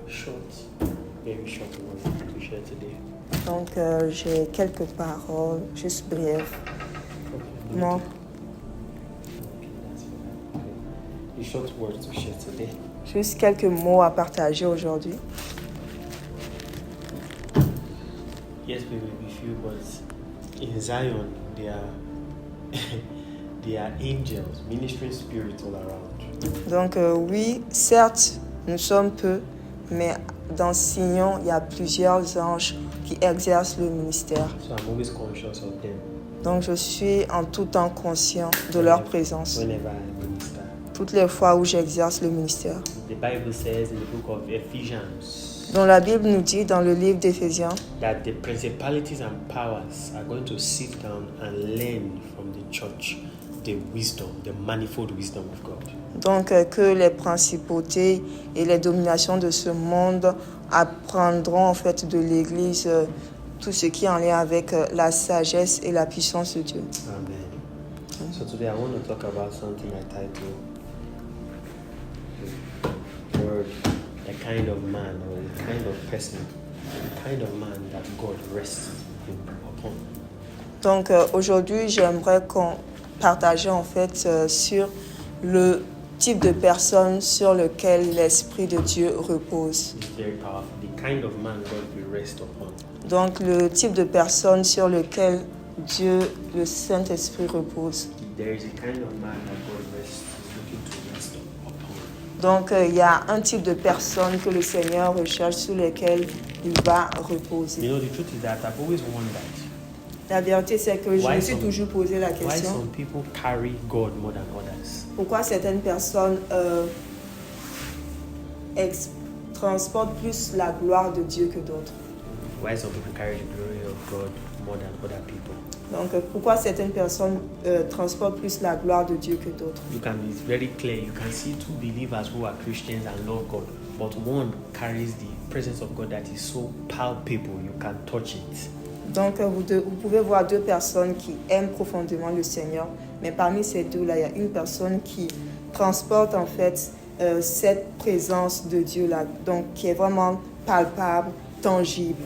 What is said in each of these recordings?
short, very short word to share today. Donc, j'ai quelques paroles, juste brèves. Okay, Non. Okay, that's fine. Okay. A short word to share today. Juste quelques mots à partager aujourd'hui. Yes, we will be few, but in Zion, there are angels, ministering spirits all around. Donc, oui, certes, nous sommes peu, mais dans Sion, il y a plusieurs anges qui exercent le ministère. So I'm always conscious of them Donc, je suis en tout temps conscient de leur présence. whenever I minister. Toutes les fois où j'exerce le ministère. The Bible says in the book of Ephesians Donc, la Bible nous dit dans le livre d'Éphésiens that the principalities and powers are going to sit down and learn from the church the wisdom, the manifold wisdom of God. donc que les principautés et les dominations de ce monde apprendront en fait de l'Église tout ce qui est en lien avec la sagesse et la puissance de Dieu. Amen. So today I want to talk about something I titled the word, a kind of man or a kind of person, a kind of man that God rests upon. Donc aujourd'hui, j'aimerais qu'on partage en fait sur le type de personne sur lequel l'Esprit de Dieu repose. It's very powerful. The kind of man God will rest upon. Donc le type de personne sur lequel Dieu, le Saint-Esprit repose. There is a kind of man that God rests, is looking to rest upon. Donc il y a un type de personne que le Seigneur recherche sur lequel il va reposer. You know, the truth is that I've always wondered La vérité, c'est que je Why me suis some- toujours posé la why question, some people carry God more than others. pourquoi certaines personnes transportent plus la gloire de Dieu que d'autres. Why some people carry the glory of God more than other people. Donc pourquoi certaines personnes transportent plus la gloire de Dieu que d'autres. You can be very clear. You can see two believers who are Christians and love God, but one carries the presence of God that is so palpable you can touch it. Donc vous pouvez voir deux personnes qui aiment profondément le Seigneur, mais parmi ces deux-là, il y a une personne qui transporte en fait cette présence de Dieu-là, donc qui est vraiment palpable, tangible.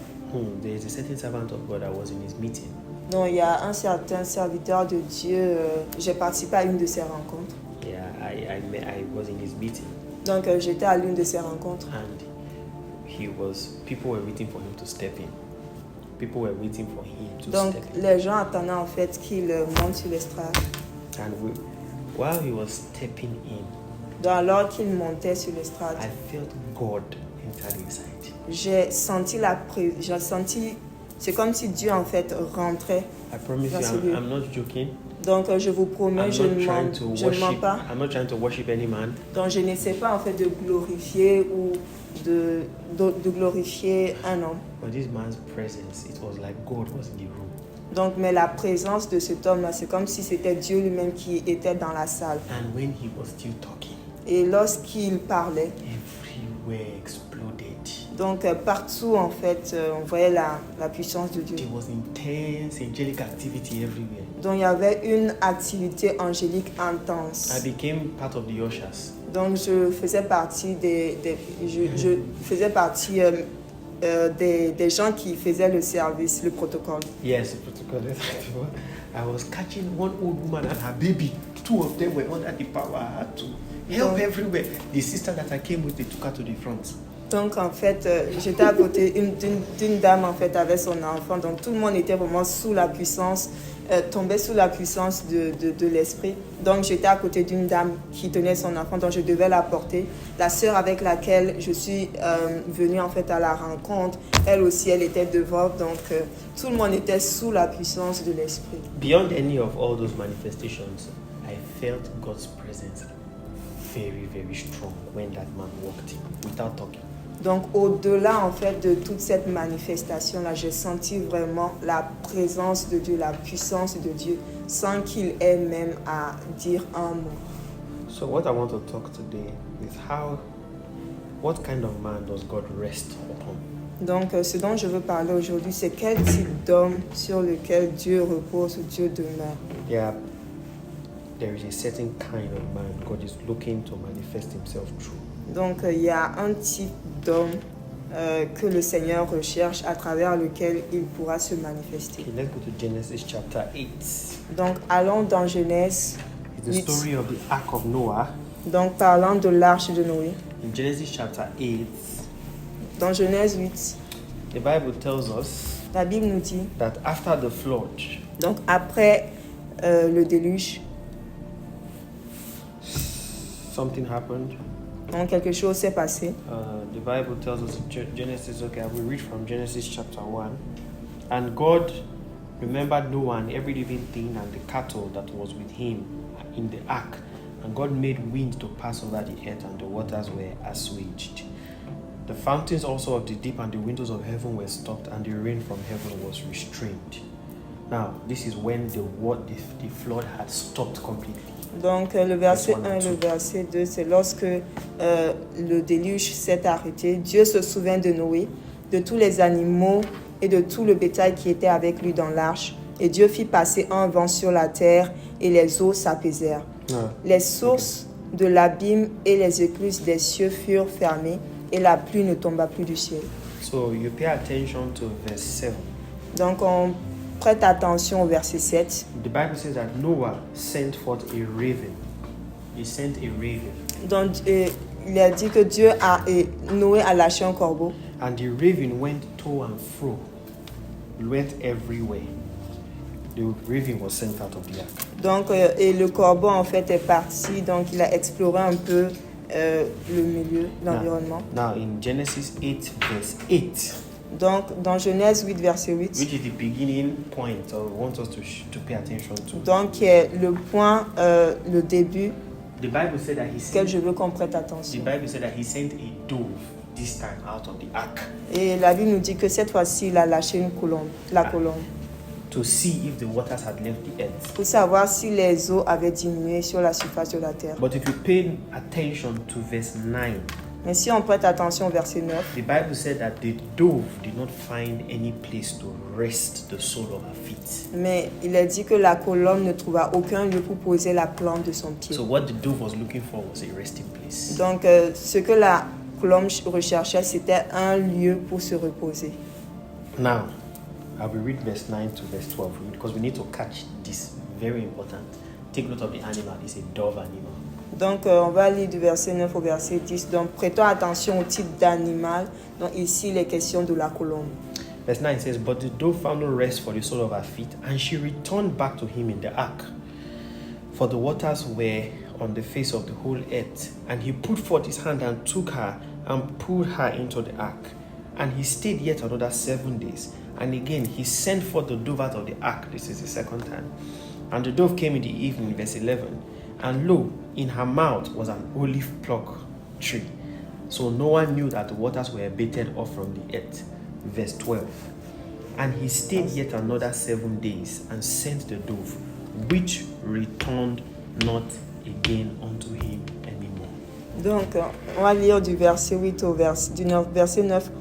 There is a certain servant of God that was in his meeting, Donc il y a un certain serviteur de Dieu, j'ai participé à une de ces rencontres. yeah, I was in his meeting, Donc j'étais à l'une de ces rencontres. and people were waiting for him to step in. People were waiting for him to Donc step in. les gens attendaient en fait qu'il monte sur l'estrade. And while he was stepping in, Donc alors qu'il montait sur l'estrade, I felt God enter inside. j'ai senti c'est comme si Dieu en fait rentrait. I promise That's you, good. I'm not joking. Donc je vous promets, I'm je not ne trying mens, to je ne mens worship. pas. I'm not trying to worship any man. Donc je n'essaie pas en fait de glorifier ou de glorifier un homme. But this man's presence, it was like God was in the room. Donc mais la présence de cet homme-là, c'est comme si c'était Dieu lui-même qui était dans la salle. And when he was still talking, Et lorsqu'il parlait, everywhere exploded. donc partout en fait, on voyait la puissance de Dieu. There was intense angelic activity everywhere. Donc il y avait une activité angélique intense. I became part of the ushers. Donc je faisais partie je faisais partie des gens qui faisaient le service, le protocole. Yes, the protocol. I was catching one old woman and her baby. Two of them were under the power. I had to help everywhere. The sister that I came with, they took her to the front. Donc en fait, j'étais à côté d'une dame en fait avec son enfant. Donc tout le monde était vraiment sous la puissance, tombait sous la puissance de l'esprit. Donc j'étais à côté d'une dame qui tenait son enfant, donc je devais la porter. La sœur avec laquelle je suis venue en fait à la rencontre, elle aussi, elle était devant. Donc tout le monde était sous la puissance de l'esprit. Beyond any of all those manifestations, I felt God's presence very, very strong when that man walked in without talking. Donc au-delà en fait de toute cette manifestation-là, j'ai senti vraiment la présence de Dieu, la puissance de Dieu, sans qu'il ait même à dire un mot. So what I want to talk today is what kind of man does God rest upon? Donc ce dont je veux parler aujourd'hui, c'est quel type d'homme sur lequel Dieu repose ou Dieu demeure. There are there is a certain kind of man God is looking to manifest himself through. Donc, il y a un type d'homme que le Seigneur recherche à travers lequel il pourra se manifester. Okay, let's go to Genesis chapter 8. Donc, allons dans Genèse It's the 8. story of the Ark of Noah. Donc, parlant de l'arche de Noé. In Genesis chapter 8, Dans Genèse 8, the Bible tells us la Bible nous dit, that after the flood, donc après le déluge, something happened. donc quelque chose s'est passé. The Bible tells us in Genesis, okay, I will read from Genesis chapter 1. And God remembered Noah and every living thing and the cattle that was with him in the ark. And God made wind to pass over the earth, and the waters were assuaged. The fountains also of the deep and the windows of heaven were stopped, and the rain from heaven was restrained. Now, this is when the flood had stopped completely. Donc le verset 1 et le verset 2, c'est lorsque le déluge s'est arrêté. Dieu se souvint de Noé, de tous les animaux et de tout le bétail qui était avec lui dans l'arche. Et Dieu fit passer un vent sur la terre et les eaux s'apaisèrent. Les sources de l'abîme et les écluses des cieux furent fermées et la pluie ne tomba plus du ciel. So you pay attention to verse 7. Donc on prête attention au verset 7. The Bible says that Noah sent forth a raven. He sent a raven. Donc il a dit que Noé a lâché un corbeau. And the raven went to and fro, went everywhere. The raven was sent out of the ark. Donc, et le corbeau en fait est parti, donc il a exploré un peu le milieu, l'environnement. Now in Genesis 8 verse 8. Donc dans Genèse 8 verset 8. Which is the beginning point I want us to pay attention to. Donc qui est le point, le début. The Bible said that auquel je veux qu'on prête attention. The Bible said that he sent a dove this time out of the ark. Et la Bible nous dit que cette fois-ci il a lâché une colombe, la colombe. To see if the waters had left the earth. Pour savoir si les eaux avaient diminué sur la surface de la terre. But if you pay attention to verse 9. Mais si on prête attention au verset 9. The Bible said that the dove did not find any place to rest the sole of her feet. Mais il a dit que la colombe ne trouva aucun lieu pour poser la plante de son pied. So what the dove was looking for was a resting place. Donc ce que la colombe recherchait, c'était un lieu pour se reposer. Now, I will read verse 9 to verse 12 because we need to catch this. Very important. Take note of the animal. It's a dove animal. Donc, on va lire du verset 9 au verset 10. Donc, prêtons attention au type d'animal. Donc, ici, les questions de la colombe. Verse 9 says, But the dove found no rest for the sole of her feet, and she returned back to him in the ark. For the waters were on the face of the whole earth. And he put forth his hand and took her and pulled her into the ark. And he stayed yet another 7 days. And again, he sent forth the dove out of the ark. This is the second time. And the dove came in the evening, verse 11. And lo, in her mouth was an olive plug tree. So Noah knew that the waters were abated off from the earth. Verse 12. And he stayed yet another 7 days and sent the dove, which returned not again unto him anymore. Donc, on va lire du verset 8 au verset 9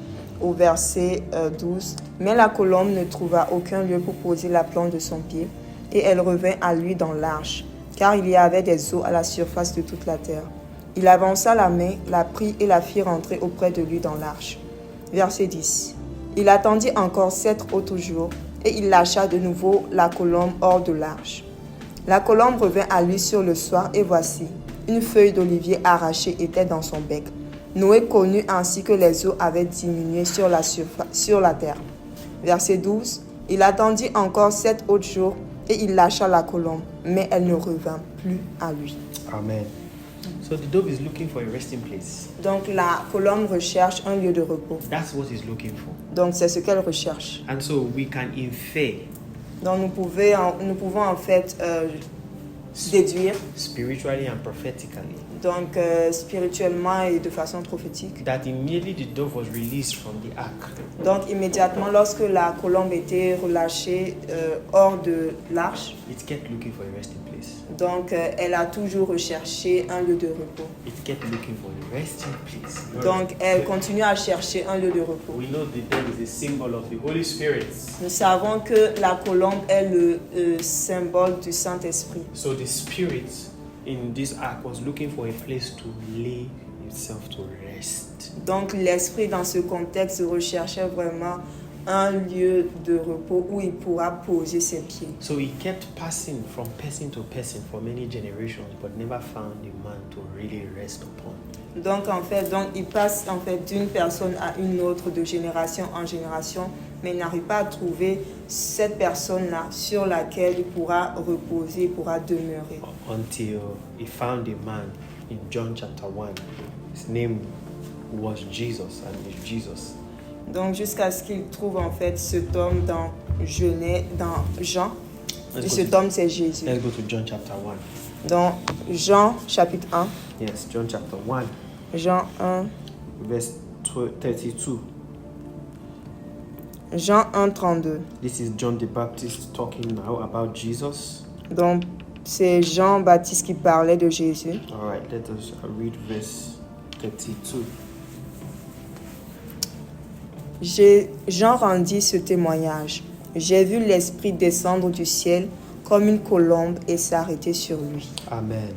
au verset 12. Mais la colombe ne trouva aucun lieu pour poser la plante de son pied, et elle revint à lui dans l'arche, car il y avait des eaux à la surface de toute la terre. Il avança la main, la prit et la fit rentrer auprès de lui dans l'arche. Verset 10. Il attendit encore 7 autres jours, et il lâcha de nouveau la colombe hors de l'arche. La colombe revint à lui sur le soir, et voici, une feuille d'olivier arrachée était dans son bec. Noé connut ainsi que les eaux avaient diminué sur la terre. Verset 12. Il attendit encore 7 autres jours, et il lâcha la colombe, mais elle ne revint plus à lui. Amen. So the dove is looking for a resting place. Donc la colombe recherche un lieu de repos. That's what he's looking for. Donc c'est ce qu'elle recherche. And so we can infer. Donc nous pouvons en fait déduire. Spiritually and prophetically. Donc spirituellement et de façon prophétique. That immediately the dove was released from the ark. Donc immédiatement lorsque la colombe était relâchée hors de l'arche. It kept looking for a resting place. Donc, elle a toujours recherché un lieu de repos. It kept looking for a resting place. Donc, elle continue à chercher un lieu de repos. We know the dove is a symbol of the Holy Spirit. Nous savons que la colombe est le symbole du Saint-Esprit. So the Spirit in this ark was looking for a place to lay itself to rest. Donc, l'Esprit, dans ce contexte, recherchait vraiment un lieu de repos où il pourra poser ses pieds. So he kept passing from person to person for many generations, but never found a man to really rest upon. Donc, il passe en fait d'une personne à une autre, de génération en génération, mais il n'arrive pas à trouver cette personne-là sur laquelle il pourra reposer, il pourra demeurer. Until he found a man in John chapter 1. His name was Jesus, and it's Jesus. Donc, jusqu'à ce qu'il trouve en fait cet homme dans Jean. Et cet homme, c'est Jésus. Let's go to John chapter 1. Dans Jean chapitre 1. Yes, John chapter 1. Jean 1. Verse 32. Jean 1, 32. This is John the Baptist talking now about Jesus. Donc, c'est Jean-Baptiste qui parlait de Jésus. All right, let us read verse 32. Jean rendit ce témoignage. J'ai vu l'Esprit descendre du ciel comme une colombe et s'arrêter sur lui. Amen.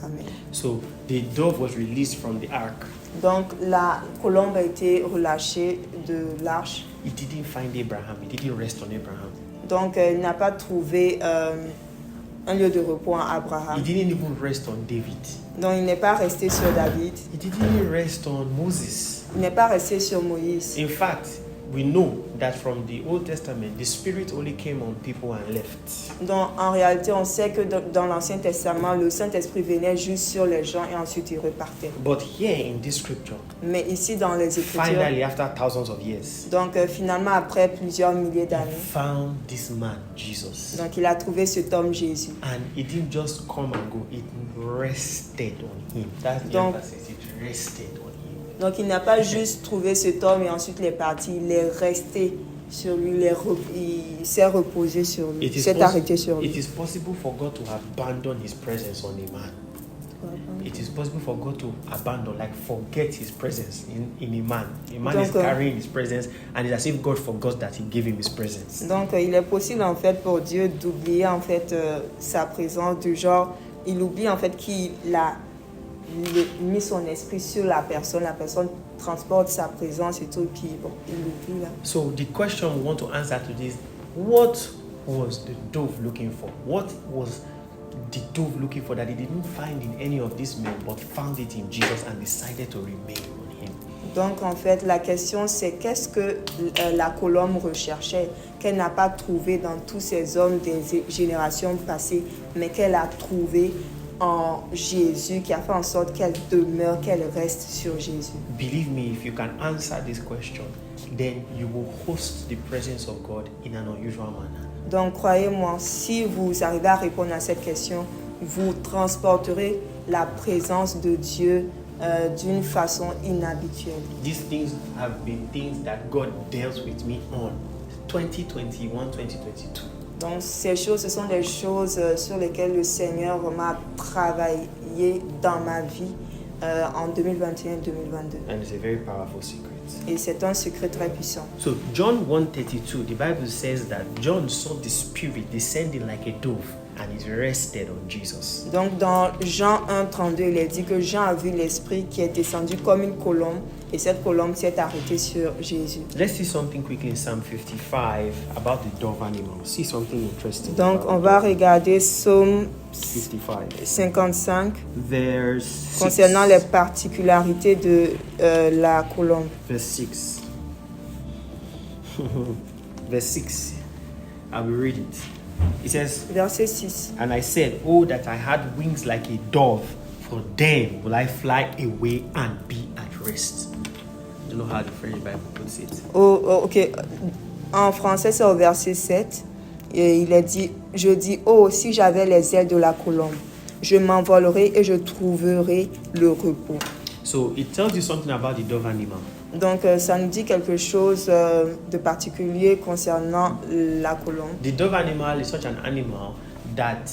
Amen. So the dove was released from the ark. Donc la colombe a été relâchée de l'arche. He didn't find Abraham. He didn't rest on Abraham. Donc il n'a pas trouvé un lieu de repos en Abraham. He didn't even rest on David. Donc il n'est pas resté sur David. He didn't rest on Moses. Il n'est pas resté sur Moïse. In fact, we know that from the Old Testament, the Spirit only came on people and left. Donc en réalité, on sait que dans l'Ancien Testament, le Saint-Esprit venait juste sur les gens et ensuite il repartait. But here in this scripture, Mais ici dans les Écritures, finally after thousands of years, donc finalement après plusieurs milliers d'années, found this man, Jesus. donc il a trouvé cet homme Jésus. And it didn't just come and go, it rested on him. That's the Donc- emphasis, it rested on him. Donc il n'a pas juste trouvé cet homme et ensuite il est parti, il est resté sur lui, il s'est reposé sur lui, il s'est arrêté sur It lui. is possible for God to abandon his presence on a man. It is possible for God to abandon, like forget his presence in a man. A man is Donc, carrying his presence and it's as if God forgot that he gave him his presence. Donc il est possible en fait pour Dieu d'oublier en fait sa présence, du genre il oublie en fait qu'il a mis son esprit sur la personne transporte sa présence et tout, puis bon, il l'oublie là. So the question we want to answer to this, what was the dove looking for? What was the dove looking for that he didn't find in any of these men but found it in Jesus and decided to remain on him? Donc en fait la question c'est qu'est-ce que la colombe recherchait qu'elle n'a pas trouvé dans tous ces hommes des générations passées, mais qu'elle a trouvé en Jésus, qui a fait en sorte qu'elle demeure, qu'elle reste sur Jésus. Believe me, if you can answer this question, then you will host the presence of God in an unusual manner. Donc croyez-moi, si vous arrivez à répondre à cette question, vous transporterez la présence de Dieu d'une façon inhabituelle. These things have been things that God dealt with me on 2021, 2022. Donc ces choses, ce sont des choses sur lesquelles le Seigneur m'a travaillé dans ma vie en 2021 et 2022. And it's a very powerful secret. Et c'est un secret très puissant. So John 1:32, the Bible says that John saw the Spirit descending like a dove and it rested on Jesus. Donc dans Jean 1:32, il est dit que Jean a vu l'Esprit qui est descendu comme une colombe et cette colombe s'est arrêtée sur Jésus. Let's see something quickly in Psalm 55 about the dove animal. See something interesting. Donc about on the va dove. regarder Psaume 55. 55 Verse 6. concernant les particularités de la colombe. Verse 6. Verse 6. I will read it. It says, Verset 6. and I said, oh, that I had wings like a dove, for then will I fly away and be at rest. I don't know how the French Bible puts it. Ok. En français, c'est au verset 7. Et il est dit, je dis, oh, si j'avais les ailes de la colombe, je m'envolerai et je trouverai le repos. So it tells you something about the dove animal. Donc, ça nous dit quelque chose de particulier concernant la colombe. The dove animal is such an animal that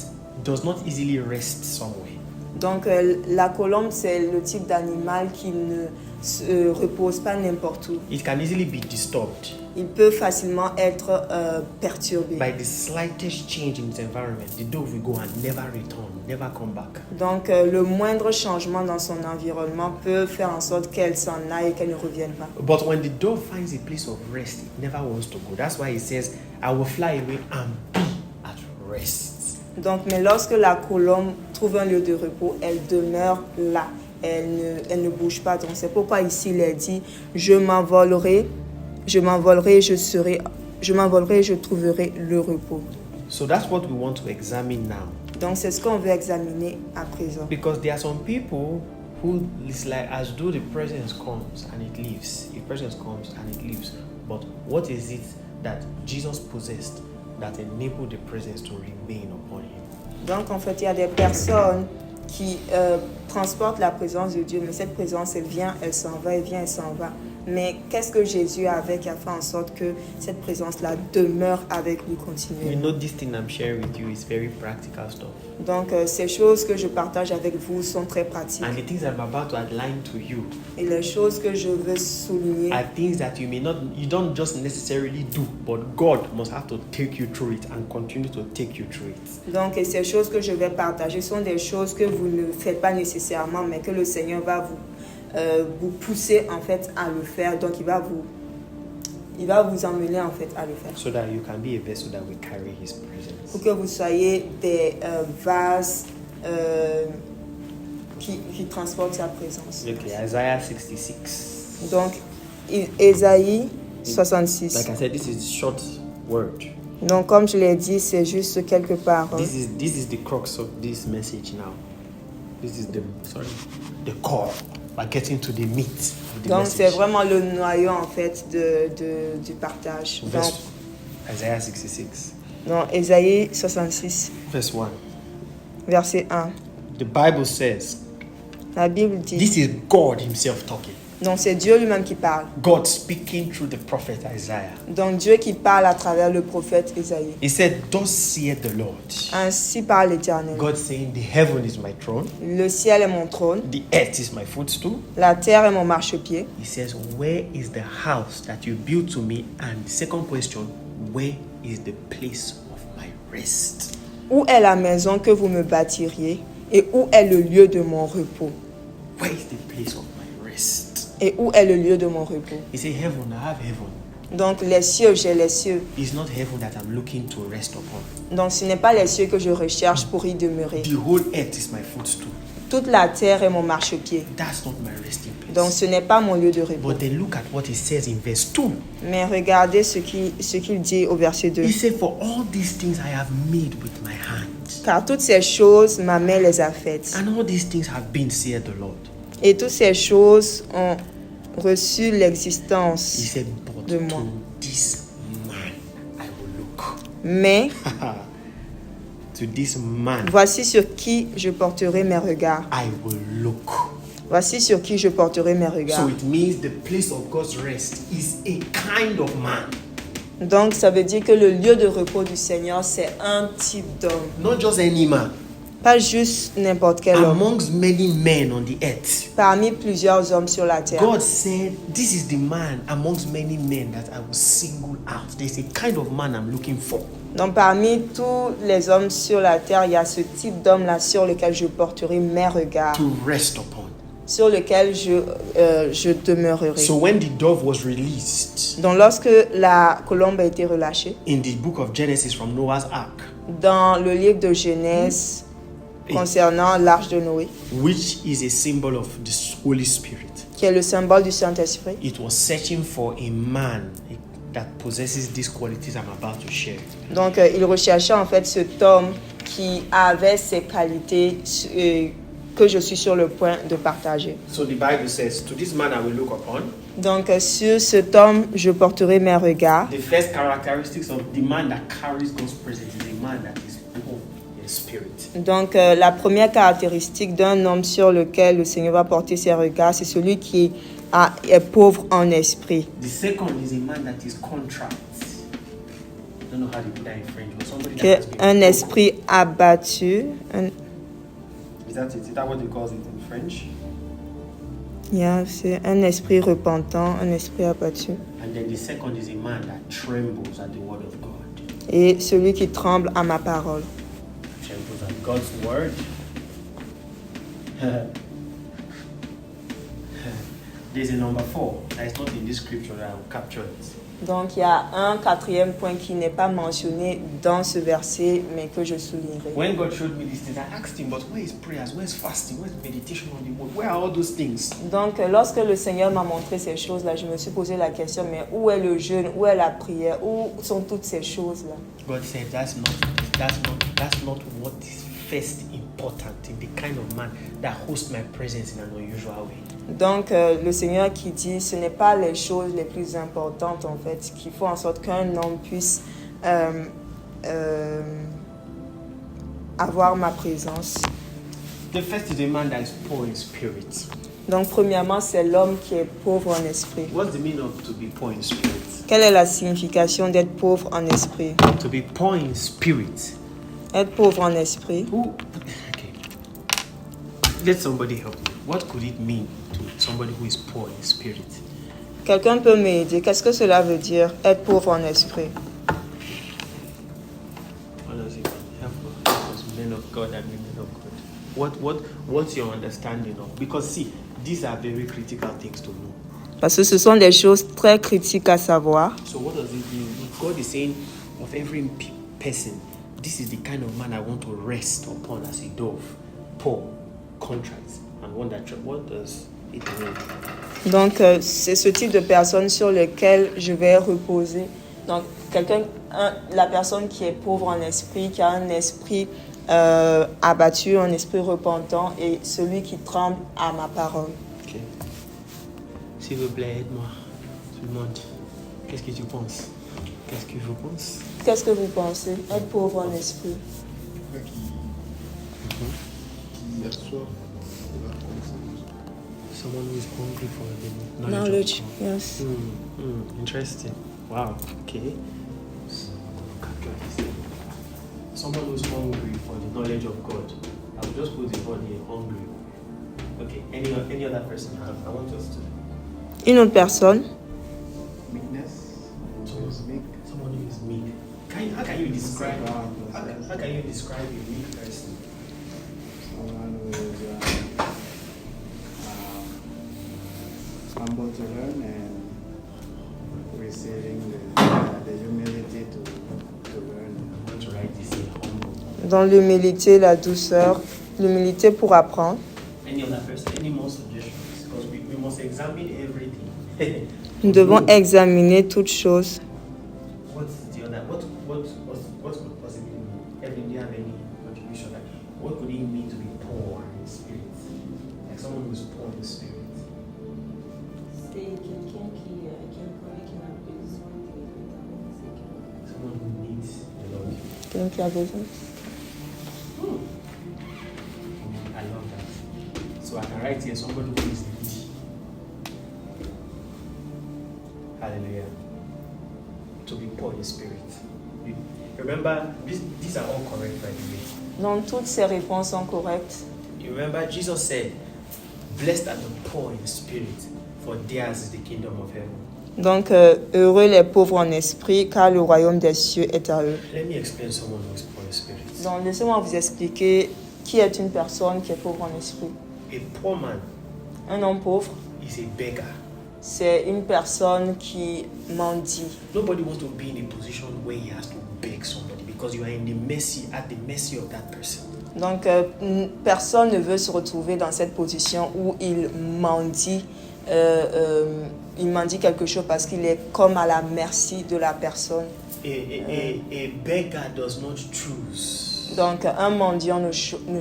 does not easily rest somewhere. Donc la colombe, c'est le type d'animal qui ne se repose pas n'importe où. It can easily be disturbed Il peut facilement être perturbé. by the slightest change in its environment. The dove will go and never return, never come back. Donc le moindre changement dans son environnement peut faire en sorte qu'elle s'en aille et qu'elle ne revienne pas. But when the dove finds a place of rest, it never wants to go. That's why it says, I will fly away and be at rest. Donc, mais lorsque la colombe trouve un lieu de repos, elle demeure là. Elle ne bouge pas. Donc, c'est pourquoi ici il est dit, je m'envolerai, je trouverai le repos. So that's what we want to examine now. Donc, c'est ce qu'on veut examiner à présent. Because there are some people who it's like as though the presence comes and it leaves. The presence comes and it leaves. But what is it that Jesus possessed that enabled the presence to remain upon him? Donc, en fait, il y a des personnes qui transportent la présence de Dieu, mais cette présence, elle vient, elle s'en va, elle vient, elle s'en va. Mais qu'est-ce que Jésus avait qui a fait en sorte que cette présence-là demeure avec lui You continuellement? know, this thing I'm sharing with you is very practical stuff. Donc, ces choses que je partage avec vous sont très pratiques. And the things I'm about to outline to you Et les choses que je veux souligner are things that you don't just necessarily do, but God must have to take you through it and continue to take you through it. donc, et ces choses que je vais partager sont des choses que vous ne faites pas nécessairement, mais que le Seigneur va vous pousser en fait à le faire. Donc, il va vous emmener en fait à le faire. So that you can be a vessel that will carry his presence. Pour que vous soyez des vases qui transportent sa présence. Okay, Isaiah 66. Donc, Ésaïe 66. Like I said, this is short word. Donc, comme je l'ai dit, c'est juste quelques paroles. This is the crux of this message now. This is the core. By getting to the meat of the Donc, c'est message. vraiment le noyau en fait du partage. Donc, Verse Isaiah 66, dans Ésaïe 66, verse 1. verset 1, The Bible says, la Bible dit, this is God himself talking. donc c'est Dieu lui-même qui parle. God speaking through the prophet Isaiah. Donc Dieu qui parle à travers le prophète Ésaïe. He said, thus saith the Lord. Ainsi parle l'Éternel. God saying, the heaven is my throne, Le ciel est mon trône, the earth is my footstool. la terre est mon marchepied. He says, where is the house that you built to me? And the second question, where is the place of my rest? Où est la maison que vous me bâtiriez et où est le lieu de mon repos? Where is the place of my rest? Et où est le lieu de mon repos? He said, heaven, I have heaven. Donc les cieux, j'ai les cieux. It's not heaven that I'm looking to rest upon. Donc ce n'est pas les cieux que je recherche pour y demeurer. The whole earth is my footstool. Toute la terre est mon marchepied. That's not my resting place. Donc ce n'est pas mon lieu de repos. But then look at what he says in verse 2. Mais regardez ce qu'il dit au verset 2. He said, for all these things I have made with my hands. Car toutes ces choses, ma main les a faites. And all these things have been, saith the Lord. Et toutes ces choses ont reçu He l'existence said, but de moi. to this man I will look. Mais To this man voici sur qui je porterai mes regards. I will look. Voici sur qui je porterai mes So regards. it means the place of God's rest is a kind of man. Donc ça veut dire que le lieu de repos du Seigneur, c'est un type d'homme. Not just any man. Pas juste n'importe quel homme. Amongst many men on the earth. Parmi plusieurs hommes sur la terre. God said, this is the man amongst many men that I will single out. There's a kind of man I'm looking for. Donc parmi tous les hommes sur la terre, il y a ce type d'homme-là sur lequel je porterai mes regards. To rest upon. Sur lequel je demeurerai. So when the dove was released Donc lorsque la colombe a été relâchée, in the book of Genesis from Noah's Ark, dans le livre de Genèse concernant l'arche de Noé, which is a symbol of the Holy Spirit, qui est le symbole du Saint-Esprit, it was searching for a man that possesses these qualities I'm about to share. donc il recherchait en fait cet homme qui avait ces qualités que je suis sur le point de partager. So the Bible says, to this man I will look upon. Donc sur cet homme, je porterai mes regards. The first characteristics of the man that carries God's presence is a man that is poor in spirit. Donc la première caractéristique d'un homme sur lequel le Seigneur va porter ses regards, c'est celui qui est pauvre en esprit. The second is a man that is contrite. don't know how to put that in French, but somebody that has been qu'un esprit abattu, Is that what they call it in French? c'est un esprit repentant, un esprit abattu. And then the second is a man that trembles at the word of God. Et celui qui tremble à ma parole. Trembles at God's word. There's a number 4 that is not in this scripture that I will capture it. Donc il y a un quatrième point qui n'est pas mentionné dans ce verset, mais que je soulignerai. When God showed me these things, I asked him, but where is prayers? Where is fasting? Where is meditation on the word? Where are all those things? Donc lorsque le Seigneur m'a montré ces choses-là, je me suis posé la question, mais où est le jeûne? Où est la prière? Où sont toutes ces choses-là? God said that's not what is first important in the kind of man that hosts my presence in an unusual way. Donc le Seigneur qui dit, ce n'est pas les choses les plus importantes en fait, qui font en sorte qu'un homme puisse avoir ma présence. The first is a man that is poor in spirit. Donc premièrement, c'est l'homme qui est pauvre en esprit. What's the meaning of to be poor in spirit? Quelle est la signification d'être pauvre en esprit? To be poor in spirit. Être pauvre en esprit. Okay. Let somebody help me. What could it mean to somebody who is poor in spirit? Quelqu'un peut m'aider. Qu'est-ce que cela veut dire, être pauvre en esprit? What does it mean? Help us, men of God and women of God. What's your understanding of? Because see, these are very critical things to know. Parce que ce sont des choses très critiques à savoir. So what does it mean? God is saying of every person, this is the kind of man I want to rest upon as a dove, poor, contrite, and one that. What does it mean? Donc c'est ce type de personne sur lequel je vais reposer. Donc la personne qui est pauvre en esprit, qui a un esprit abattu, un esprit repentant, et celui qui tremble à ma parole. Ok. S'il vous plaît, aide-moi. Tout le monde. Qu'est-ce que tu penses? Qu'est-ce que je pense? Qu'est-ce que vous pensez? Être pauvre en esprit. Qui a soif de la connaissance. Someone who is hungry for the Knowledge, of God. yes. Interesting. Wow. Okay. Someone who's hungry for the knowledge of God. I'll just put the word here, hungry. Okay. Any other person? I want us to. Une autre personne. Meekness. Someone who is meek. How can you describe? How can you describe a meek person? Someone who is humble to learn and receiving the humility to learn. I want to write this here, humble. Dans l'humilité, la douceur, l'humilité pour apprendre. Any other person? Any more suggestions? Because we must examine everything. Nous devons examiner toutes choses. What's the other? What could possibly mean? Evelyn, do you have any contribution? Like, what could it mean to be poor in spirit? Like someone who's poor in spirit. C'est quelqu'un qui a un problème, qui a besoin de Someone who needs the Lord. Quelqu'un qui a besoin. I love that. So I can write here somebody who is needy. Hallelujah. To be poor in spirit. Remember, these are all correct, by the way. Donc toutes ces réponses sont correctes. You remember Jesus said, "Blessed are the poor in spirit, for theirs is the kingdom of heaven." Donc heureux les pauvres en esprit, car le royaume des cieux est à eux. Let me explain someone who is poor in spirit. Donc laissez-moi vous expliquer qui est une personne qui est pauvre en esprit. A poor man Un homme pauvre, is a beggar. c'est une personne qui mendie. Nobody wants to be in a position where he has to beg somebody because you are at the mercy of that person. Donc personne ne veut se retrouver dans cette position où il mendie quelque chose parce qu'il est comme à la merci de la personne. A beggar does not choose. Donc un mendiant ne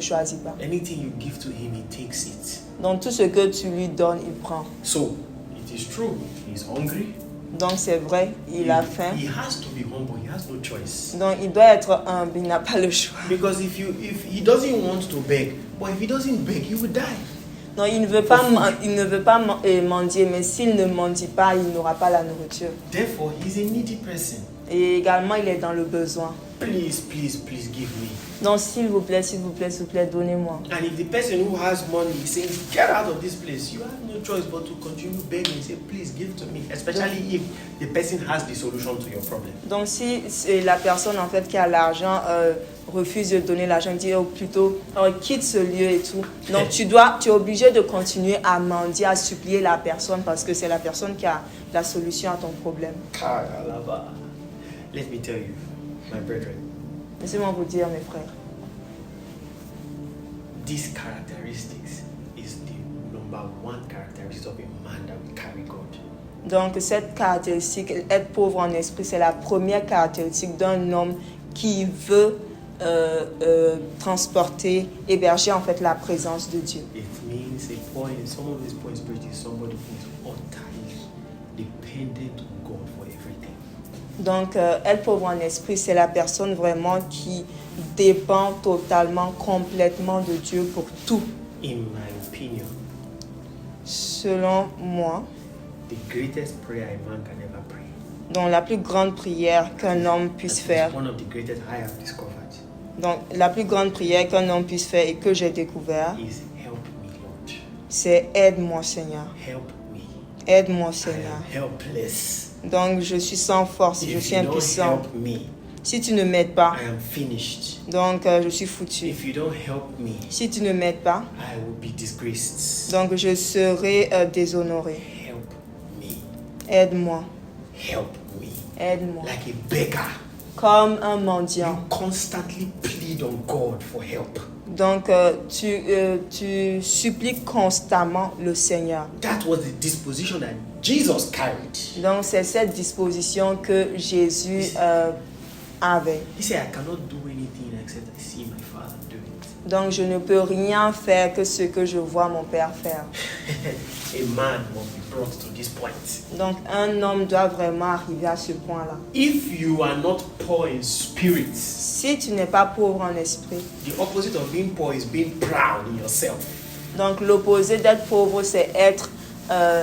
choisit pas. Anything you give to him, he takes it. Donc tout ce que tu lui donnes, il prend. So, it is true, he's hungry. Donc c'est vrai, il a faim. He has to be humble, he has no choice. Donc il doit être humble, il n'a pas le choix. Because if he doesn't want to beg, but if he doesn't beg, he will die. Non, il ne veut pas mendier, mais s'il ne mendie pas, il n'aura pas la nourriture. Therefore, he's a needy person. Et également, il est dans le besoin. Please, please, please give me. Donc, s'il vous plaît, donnez-moi. And if the person who has money is saying, get out of this place, you have no choice but to continue begging. Say, please give to me. Especially if the person has the solution to your problem. Donc, si c'est la personne en fait qui a l'argent refuse de donner l'argent, dit plutôt quitte ce lieu et tout. Donc, tu es obligé de continuer à mendier, à supplier la personne parce que c'est la personne qui a la solution à ton problème. Let me tell you, my brethren. Laissez-moi vous dire, mes frères. These characteristics is the number one characteristic of a man that will carry God. Donc, cette caractéristique, être pauvre en esprit, c'est la première caractéristique d'un homme qui veut transporter, héberger en fait la présence de Dieu. It means someone who is poor in spirit is somebody who is utterly dependent on God for everything. Donc, être pauvre en esprit, c'est la personne vraiment qui dépend totalement, complètement de Dieu pour tout. In my opinion, Selon moi, the greatest prayer a man can ever pray. donc la plus grande prière qu'un homme puisse faire. One of the greatest I have discovered Donc, la plus grande prière qu'un homme puisse faire et que j'ai découvert, is help me, Lord. c'est aide-moi, Seigneur. Help me. Aide-moi, I Seigneur. am helpless. Donc, je suis sans force, je If suis you don't impuissant. help me, Si tu ne m'aides pas, I am finished. donc je suis foutu. If you don't help me, Si tu ne m'aides pas, I will be disgraced. donc je serai déshonoré. Help me. Aide-moi, Help me. aide-moi. Like a beggar. Comme un mendiant. You constantly plead on God for help. Donc tu supplies constamment le Seigneur. That was the disposition that Jesus carried. Donc c'est cette disposition que Jésus avait. He said, I cannot do anything except I see my Father do it. Donc je ne peux rien faire que ce que je vois mon Père faire. A man must be brought to this point. Donc un homme doit vraiment arriver à ce point-là. If you are not poor in spirit, Si tu n'es pas pauvre en esprit, the opposite of being poor is being proud in yourself. donc l'opposé d'être pauvre, c'est être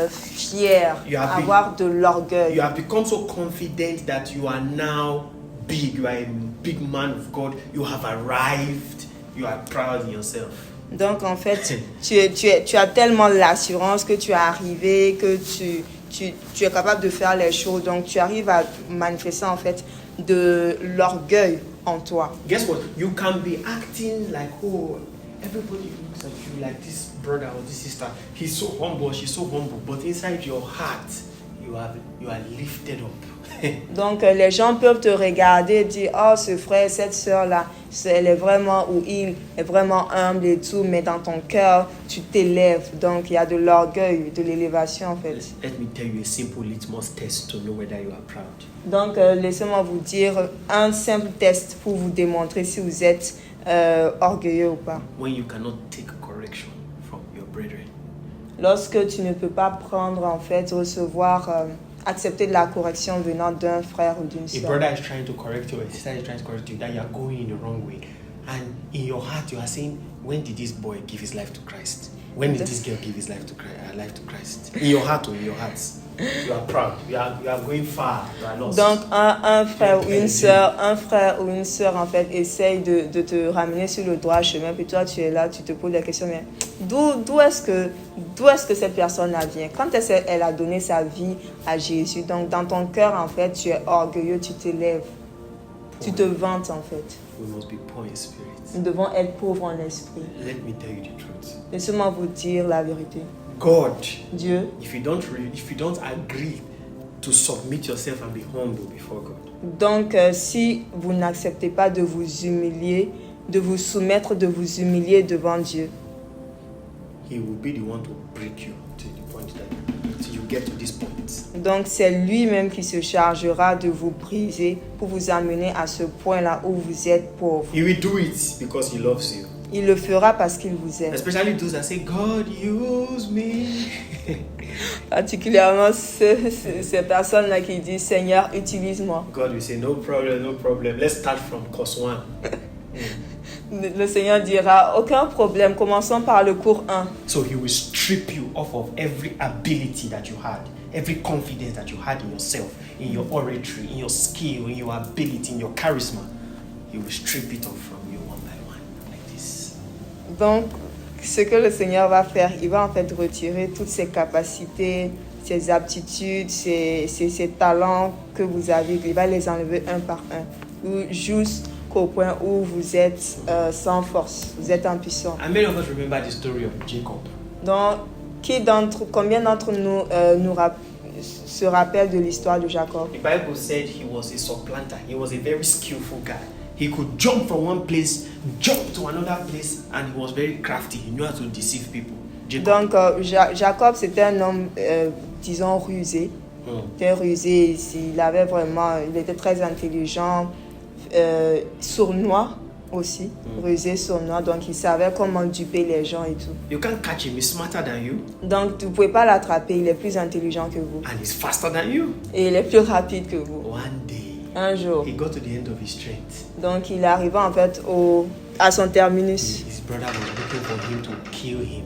fier, You have been- avoir de l'orgueil. You have become so confident that you are now big. You are a big man of God. You have arrived. You are proud in yourself. Donc en fait, tu as tellement l'assurance que tu es arrivé, que tu es capable de faire les choses. Donc tu arrives à manifester en fait de l'orgueil en toi. Guess what? You can be acting like, oh, everybody looks at you like this brother or this sister. He's so humble, she's so humble. But inside your heart, you are lifted up. Donc les gens peuvent te regarder et dire, oh ce frère, cette soeur-là, elle est vraiment, ou il est vraiment humble et tout, mais dans ton cœur, tu t'élèves. Donc il y a de l'orgueil, de l'élévation en fait. Let me tell you a simple litmus test to know whether you are proud. Donc laissez-moi vous dire un simple test pour vous démontrer si vous êtes orgueilleux ou pas. When you cannot take correction from your brethren. Lorsque tu ne peux pas prendre, en fait, recevoir, accepter de la correction venant d'un frère ou d'une A sœur. brother is trying to correct you, or a sister is trying to correct you, that you are going in the wrong way. And in your heart, you are saying, when did this boy give his life to Christ? When did this girl give his life to Christ? In your heart or in your hearts. You are proud. You are going far. You are lost. Donc, un frère ou une sœur, en fait, essaye de te ramener sur le droit chemin, puis toi, tu es là, tu te poses la question, mais d'où est-ce que cette personne-là vient? Quand est-ce qu'elle a donné sa vie à Jésus? Donc, dans ton cœur, en fait, tu es orgueilleux, tu t'élèves, tu te vantes, en fait. We must be poor in spirit. Nous devons être pauvres en esprit. Let me tell you the truth. Laissez-moi vous dire la vérité. God, Dieu, if you don't agree to submit yourself and be humble before God, donc si vous n'acceptez pas de vous humilier, de vous soumettre, de vous humilier devant Dieu, He will be the one to break you to the point that till you get to this point. donc c'est lui-même qui se chargera de vous briser pour vous amener à ce point-là où vous êtes pauvre. He will do it because He loves you. Il le fera parce qu'il vous aime. Especially those that say, God, use me. Particulièrement ces personnes-là qui disent, Seigneur, utilise-moi. God will say, no problem, no problem. Let's start from course 1. le Seigneur dira, aucun problème, commençons par le cours 1. So he will strip you off of every ability that you had, every confidence that you had in yourself, in your oratory, in your skill, in your ability, in your charisma. He will strip it off from you one by one, like this. Donc, ce que le Seigneur va faire, il va en fait retirer toutes ces capacités, ces aptitudes, ces talents que vous avez. Il va les enlever un par un. Ou jusqu'au point où vous êtes sans force, vous êtes impuissant. And many of us remember the story of Jacob. Donc, combien d'entre nous, se rappellent de l'histoire de Jacob? The Bible said he was a supplanter. He was a very skillful guy. He could jump from one place, jump to another place, and he was very crafty. He knew how to deceive people. Jacob. Donc, Jacob, c'était un homme, disons, rusé. Il était rusé, il était très intelligent, sournois aussi, rusé, sournois. Donc, il savait comment duper les gens et tout. You can't catch him. He's smarter than you. Donc, tu ne pouvez pas l'attraper, il est plus intelligent que vous. And he's faster than you. Et il est plus rapide que vous. One day, Un jour. he got to the end of his strength. Donc, il arriva en fait à son terminus. His brother was looking for him to kill him.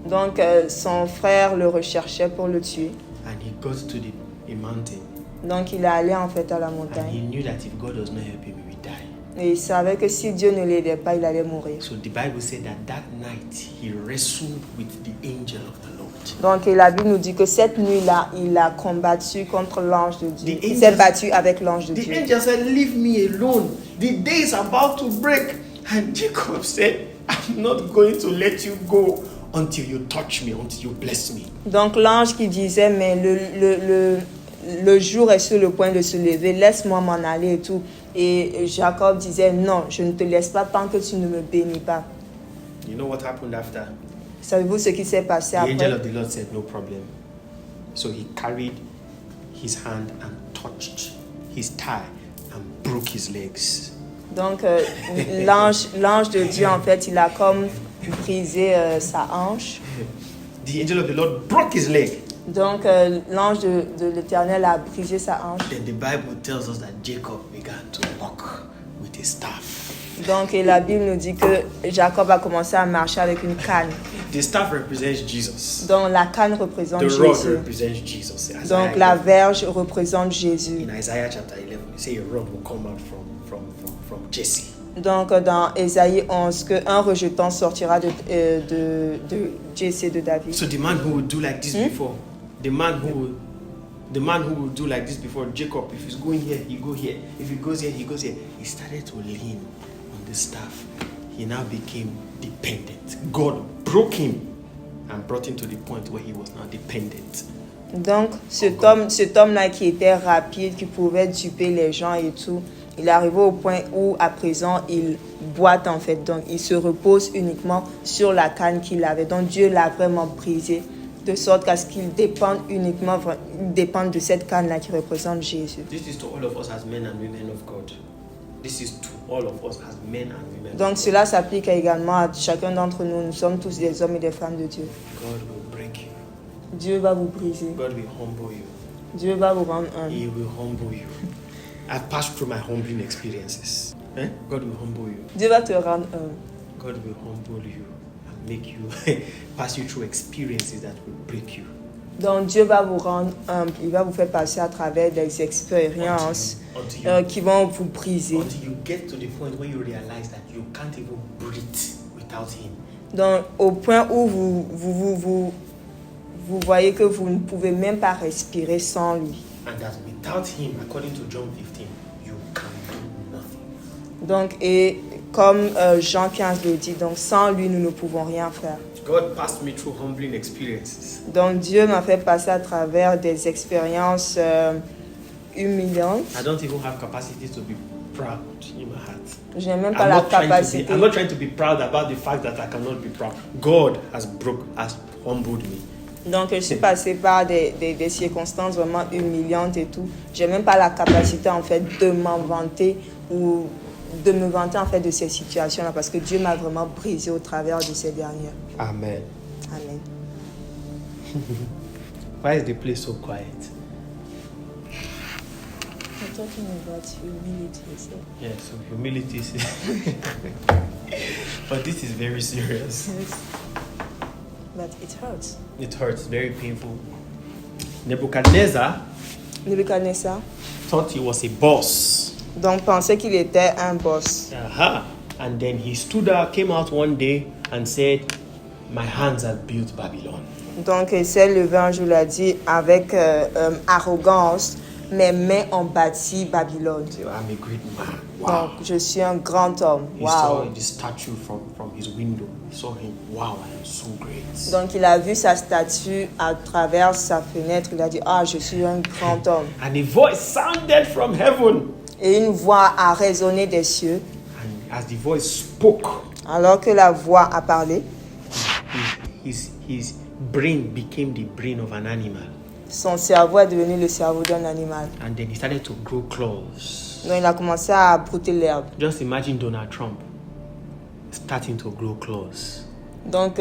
Donc, son frère le recherchait pour le tuer. And he got to a mountain. Donc, il est allé en fait à la And he montagne. knew that if God was not helping him, he would die. Et il savait que si Dieu ne l'aidait pas, il allait mourir. So the Bible said that night he wrestled with the angel of the Lord. Donc, et la Bible nous dit que cette nuit-là, il a combattu contre l'ange de Dieu. The Il s'est angels- battu avec l'ange de The Dieu. angel said, "Leave me alone. The day is about to break." And Jacob said, "I'm not going to let you go until you touch me, until you bless me." Donc, l'ange qui disait, mais le jour est sur le point de se lever, laisse-moi m'en aller et tout. Et Jacob disait, non, je ne te laisse pas tant que tu ne me bénis pas. You know what happened after? Savez-vous ce qui s'est passé The angel après? of the Lord said, "No problem." So he carried his hand and touched his thigh and broke his legs. Donc, l'ange de Dieu, en fait, il a comme brisé sa hanche. The angel of the Lord broke his leg. Donc, l'ange de l'Éternel a brisé sa hanche. Then the Bible tells us that Jacob began to walk with a staff. Donc, et la Bible nous dit que Jacob a commencé à marcher avec une canne. The staff represents Jesus. Donc, la canne représente The rod Jésus. represents Jesus. Isaiah Donc, la 11. verge représente Jésus. In Isaiah chapter 11, you say a rod will come out from Jesse. Donc, dans Ésaïe 11, qu'un rejeton sortira de Jesse, de David. So the man who would do like this before, the man who would do like this before, Jacob, if he's going here, he go here. If he goes here, he goes here. He started to lean on the staff. He now became dependent. God broke him and brought him to the point where he was now dependent. Donc, cet homme-là qui était rapide, qui pouvait duper les gens et tout, il est arrivé au point où, à présent, il boite en fait. Donc, il se repose uniquement sur la canne qu'il avait. Donc, Dieu l'a vraiment brisé, de sorte qu'à ce qu'il dépende de cette canne-là qui représente Jésus. This is to all of us as men and women of God. This is to all of us as men and women. Donc, cela s'applique également à chacun d'entre nous. Nous sommes tous des hommes et des femmes de Dieu. God will break you. Dieu va vous briser. God will humble you. Dieu va vous rendre humble. He will humble you. I've passed through my humbling experiences. God will humble you. Dieu va te rendre humble. God will humble you and make you pass you through experiences that will break you. Donc Dieu va vous rendre humble. Il va vous faire passer à travers des expériences qui vont vous briser. Until you get to the point where you realize that you can't even breathe without Him. Donc au point où vous voyez que vous ne pouvez même pas respirer sans lui. And that without Him, according to John 15, you can do nothing. Donc et comme Jean 15 le dit, donc sans lui nous ne pouvons rien faire. God passed me through humbling experiences. Donc Dieu m'a fait passer à travers des expériences humiliantes. I don't even have capacity to be proud in my heart. Je n'ai même pas la capacité. I'm not trying to be proud about the fact that I cannot be proud. God has humbled me. Donc je suis passée par des circonstances vraiment humiliantes et tout. J'ai même pas la capacité en fait de m'en vanter ou de me vanter en fait de ces situations-là parce que Dieu m'a vraiment brisé au travers de ces dernières. Amen. Amen. Why is the place so quiet? We're talking about humility, so. Yeah, so humility is. But this is very serious. Yes. But it hurts. It hurts, very painful. Nebuchadnezzar Nebuchadnezzar thought he was a boss. donc pensait qu'il était un boss. Aha. And then he stood up, came out one day and said, "My hands have built Babylon." Donc il s'est levé un jour, il a dit avec arrogance, mes mains ont bâti Babylone. So, I'm a great man. Wow. Donc je suis un grand homme. He saw Wow. the statue from his window. He saw him. Wow, I am so great. Donc il a vu sa statue à travers sa fenêtre. Il a dit ah je suis un grand homme. And a voice sounded from heaven. Et une voix a résonné des cieux. And as the voice spoke, Alors que la voix a parlé, his brain became the brain of an animal. son cerveau est devenu le cerveau d'un animal. And then he started to grow claws. Donc il a commencé à brouter l'herbe. Just imagine Donald Trump starting to grow claws. Donc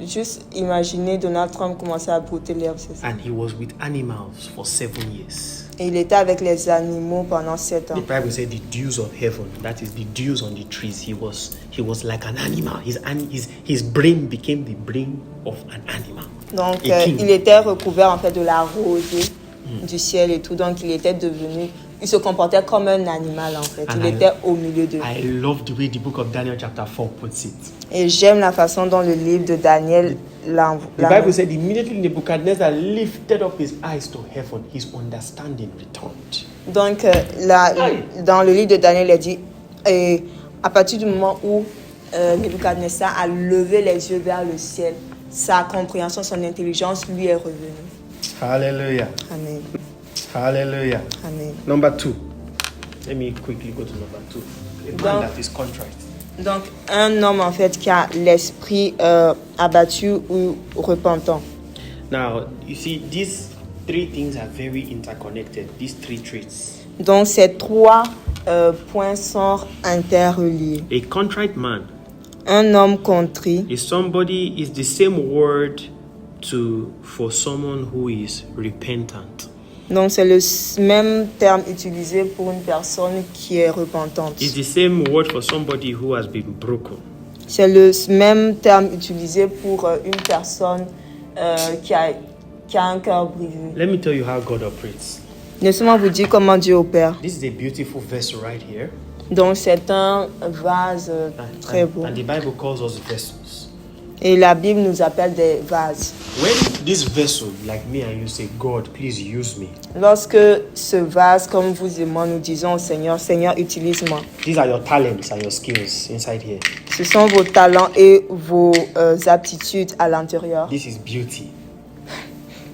juste imaginez Donald Trump commencer à brouter l'herbe, c'est ça. And he was with animals for 7 years. Et il était avec les animaux pendant 7 ans. The Bible said the dews of heaven, that is the dews on the trees. He was like an animal. His brain became the brain of an animal. Donc A king. il était recouvert en fait de la rosée du ciel et tout. Donc il se comportait comme un animal en fait. And Il était au milieu d'eux. I love the way the book of Daniel chapter 4 puts it. Et j'aime la façon dont le livre de Daniel The Bible said immediately Nebuchadnezzar lifted up his eyes to heaven, his understanding returned. Donc dans le livre de Daniel, il a dit à partir du moment où Nebuchadnezzar a levé les yeux vers le ciel, sa compréhension, son intelligence lui est revenue. Hallelujah. Amen. Hallelujah. Amen. Number 2. Let me quickly go to number 2. A man that is contrite. Donc, un homme en fait qui a l'esprit abattu ou repentant. Now, you see, these 3 things are very interconnected, these 3 traits. Donc, ces 3 points sont interreliés. A contrite man Un homme contrit is the same word for someone who is repentant. donc c'est le même terme utilisé pour une personne qui est repentante. It's the same word for somebody who has been broken. C'est le même terme utilisé pour une personne qui a un cœur brisé. Let me tell you how God operates. Laissez-moi vous dire comment Dieu opère. This is a beautiful vessel right here. Donc c'est un vase très beau. And the Bible calls us vessels. Et la Bible nous appelle des vases. When this vessel, like me and you, say, God, please use me. Lorsque ce vase, comme vous et moi, nous disons au Seigneur, Seigneur, utilise-moi. These are your talents and your skills inside here. Ce sont vos talents et vos aptitudes à l'intérieur. This is beauty.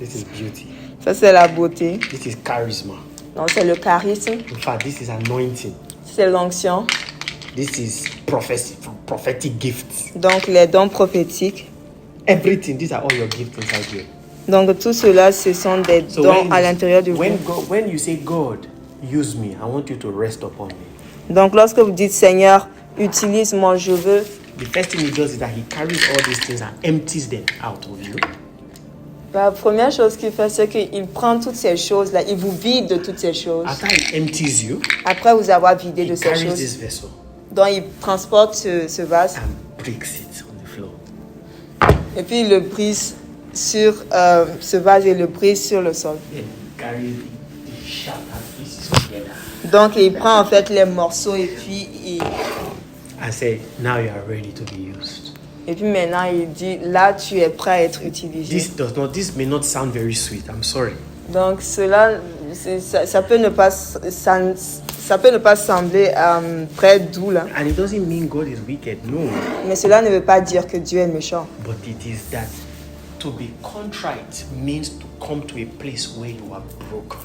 This is beauty. Ça, c'est la beauté. This is charisma. Donc, c'est le charisme. In fact, this is anointing. C'est l'onction. This is prophetic gifts. Donc, les dons prophétiques. Everything, these are all your gifts inside here. Donc, tout cela, ce sont des dons à l'intérieur de vous. When you say, God, use me, I want you to rest upon me. Donc, lorsque vous dites, Seigneur, utilise-moi, je veux. The first thing he does is that he carries all these things and empties them out of you. La première chose qu'il fait, c'est qu'il prend toutes ces choses-là, il vous vide de toutes ces choses. After he empties you, Après vous avoir vidé he de ces carries choses, this vessel donc il transporte ce vase and breaks it on the floor. et puis il le brise sur ce vase et le brise sur le sol. Then he carries the shattered pieces together Donc il prend en fait les morceaux et puis and say, now you are ready to be used. maintenant il dit là tu es prêt à être utilisé. This may not sound very sweet. I'm sorry. Donc cela ça peut ne pas sembler très doux là. And it doesn't mean God is wicked, no. Mais cela ne veut pas dire que Dieu est méchant. But it is that to be contrite means to come to a place where you are broken.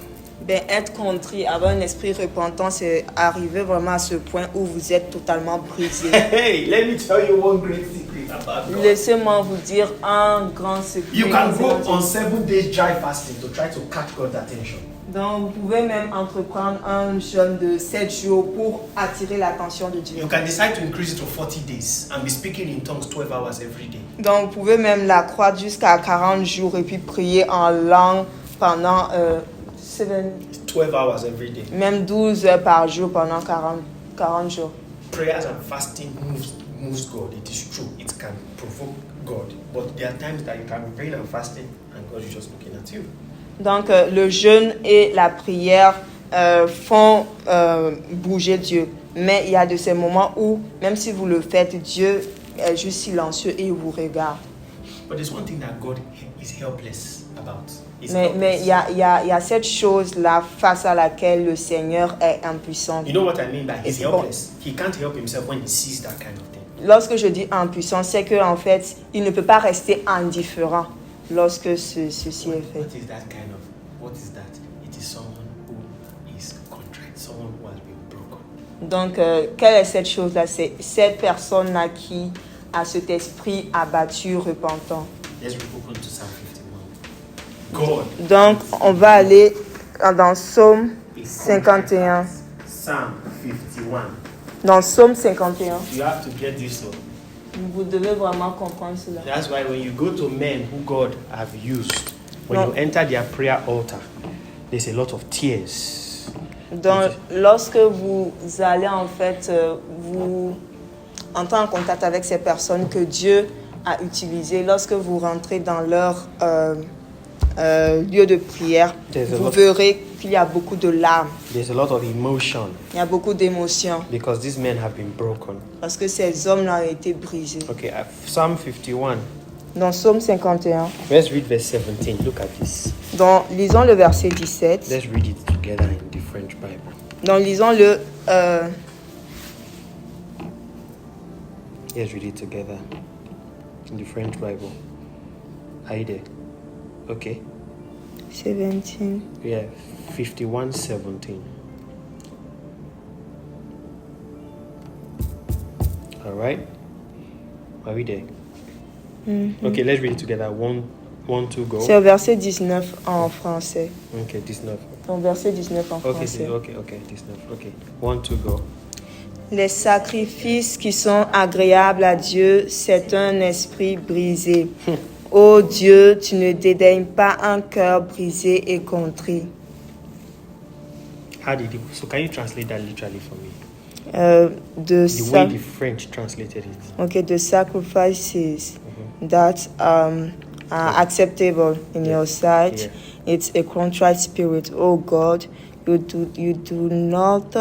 Être contrit, avoir un esprit repentant, c'est arriver vraiment à ce point où vous êtes totalement brisé. Hey, let me tell you one great secret about God. Laissez-moi vous dire un grand secret. You can go on 7 days dry fasting to try to catch God's attention. Donc, vous pouvez même entreprendre un jeûne de 7 jours pour attirer l'attention de Dieu. You can decide to increase it to 40 days and be speaking in tongues 12 hours every day. Donc, vous pouvez même l'accroître jusqu'à 40 jours et puis prier en langue pendant 12 12 hours every day. Même 12 heures par jour pendant 40 jours. Prayers and fasting moves God. It is true. It can provoke God. But there are times that you can be praying and fasting and God is just looking at you. Donc, le jeûne et la prière font bouger Dieu. Mais il y a de ces moments où, même si vous le faites, Dieu est juste silencieux et il vous regarde. But there's one thing that God is helpless about. Mais il y a cette chose-là face à laquelle le Seigneur est impuissant. You know what I mean by he's helpless? He can't help himself when he sees that kind of thing. Lorsque je dis impuissant, c'est qu'en fait, il ne peut pas rester indifférent lorsque ceci est fait. What is that kind of? What is that? It is someone who is contrite, someone who has been broken. Donc, quelle est cette chose-là? C'est cette personne-là qui a cet esprit abattu, repentant. Let's open to Psalm 51. God. Donc, on va aller dans Psaume 51. Psalm 51. Dans Psaume 51. You have to get this one. Vous devez vraiment comprendre cela. That's why when you go to men who God have used, when No. you enter their prayer altar, there's a lot of tears. Donc, lorsque vous allez en fait vous entrer en contact avec ces personnes que Dieu a utilisées, lorsque vous rentrez dans leur lieu de prière, vous verrez qu'il y a beaucoup de larmes. There's a lot of emotion Il y a beaucoup d'émotions because these men have been broken. parce que ces hommes-là ont été brisés. Okay, Psalm 51. Dans Psaume 51, Let's read verse 17. Look at this. lisons le verset 17. Let's read it together in the French Bible. Lisons le Let's read it together in the French Bible. Are you there? Okay. 17. Yeah, 51:17. All right. Are we there? Okay, let's read it together. One, two, go. C'est au verset 19 en français. Okay, 19. Au verset 19 en Okay, français. okay, 19. Okay, 1, 2, go. Les sacrifices qui sont agréables à Dieu, c'est un esprit brisé. Ô Dieu, tu ne dédaignes pas un cœur brisé et contrit. So can you translate that literally for me? The way the French translated it. Okay, the sacrifices that are acceptable in your sight. Yeah. It's a contrite spirit. Oh God, you do not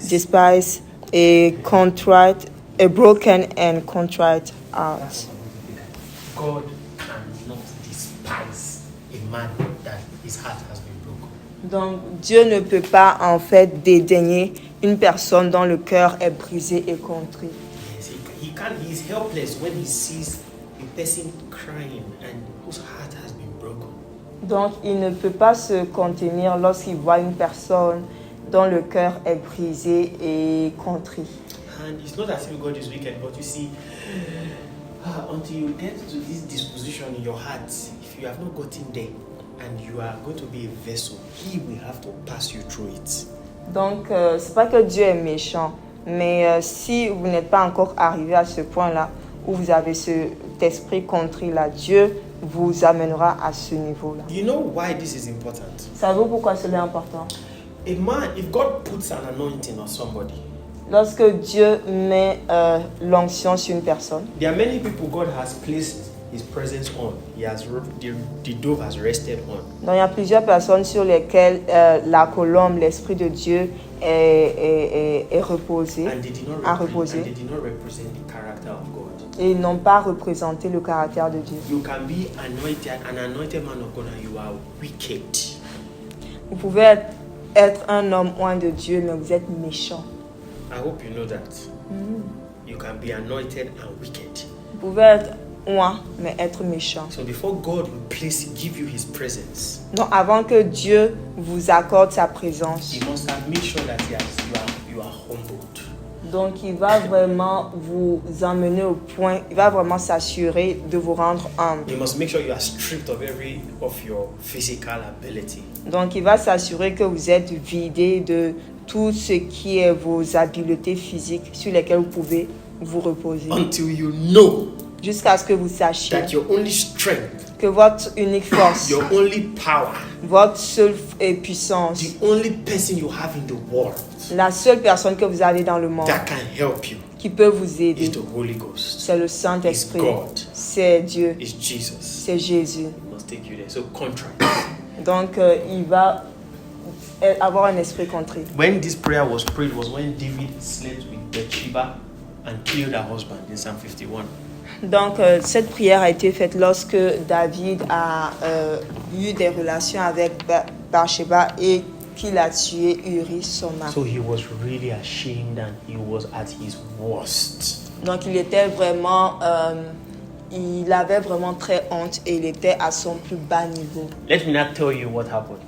despise a broken and contrite heart. God cannot despise a man that his heart has been broken. Donc Dieu ne peut pas en fait dédaigner une personne dont le cœur est brisé et contrit. Yes, he can't. He is helpless when he sees a person crying and whose heart has been broken. Donc il ne peut pas se contenir lorsqu'il voit une personne dont le cœur est brisé et contrit. And it's not as if God is wicked, but you see, until you get to this disposition in your heart, if you have not gotten there and you are going to be a vessel, He will have to pass you through it. Donc, c'est pas que Dieu est méchant, mais si vous n'êtes pas encore arrivé à ce point-là où vous avez cet esprit contrit-là, Dieu vous amènera à ce niveau-là. You know why this is important? Savez-vous pourquoi cela est important? A man, if God puts an anointing on somebody, Lorsque Dieu met l'onction sur une personne, there are many people God has placed His presence on. The dove has rested on. donc il y a plusieurs personnes sur lesquelles la colombe, l'Esprit de Dieu est reposé, And they did not a reposé. and they did not represent the character of God. Et ils n'ont pas représenté le caractère de Dieu. You can be an anointed man of God and you are wicked. Vous pouvez être un homme oint de Dieu, mais vous êtes méchant. I hope you know that. You can be anointed and wicked. Vous pouvez être oint, mais être méchant. So before God will give you His presence, Donc avant que Dieu vous accorde sa présence, He must have made sure that you are humbled. donc il va vraiment vous emmener au point, il va vraiment s'assurer de vous rendre humble. He must make sure you are stripped of your physical ability. Donc il va s'assurer que vous êtes vidé de tout ce qui est vos habiletés physiques sur lesquelles vous pouvez vous reposer. Until you know jusqu'à ce que vous sachiez that your only strength, que votre unique force, your only power, votre seule puissance, the only person you have in the world la seule personne que vous avez dans le monde that can help you qui peut vous aider, is the Holy Ghost. c'est le It's Saint-Esprit, God. c'est Dieu, It's Jesus. c'est Jésus. He must take you there. So contrite. Donc il va avoir un esprit contrite. When this prayer was prayed was when David slept with Bathsheba and killed her husband in Psalm 51. Donc cette prière a été faite lorsque David a eu des relations avec Bathsheba et qu'il a tué Uri, son mari. So he was really ashamed and he was at his worst. Donc il était vraiment, il avait vraiment très honte et il était à son plus bas niveau. Let me not tell you what happened.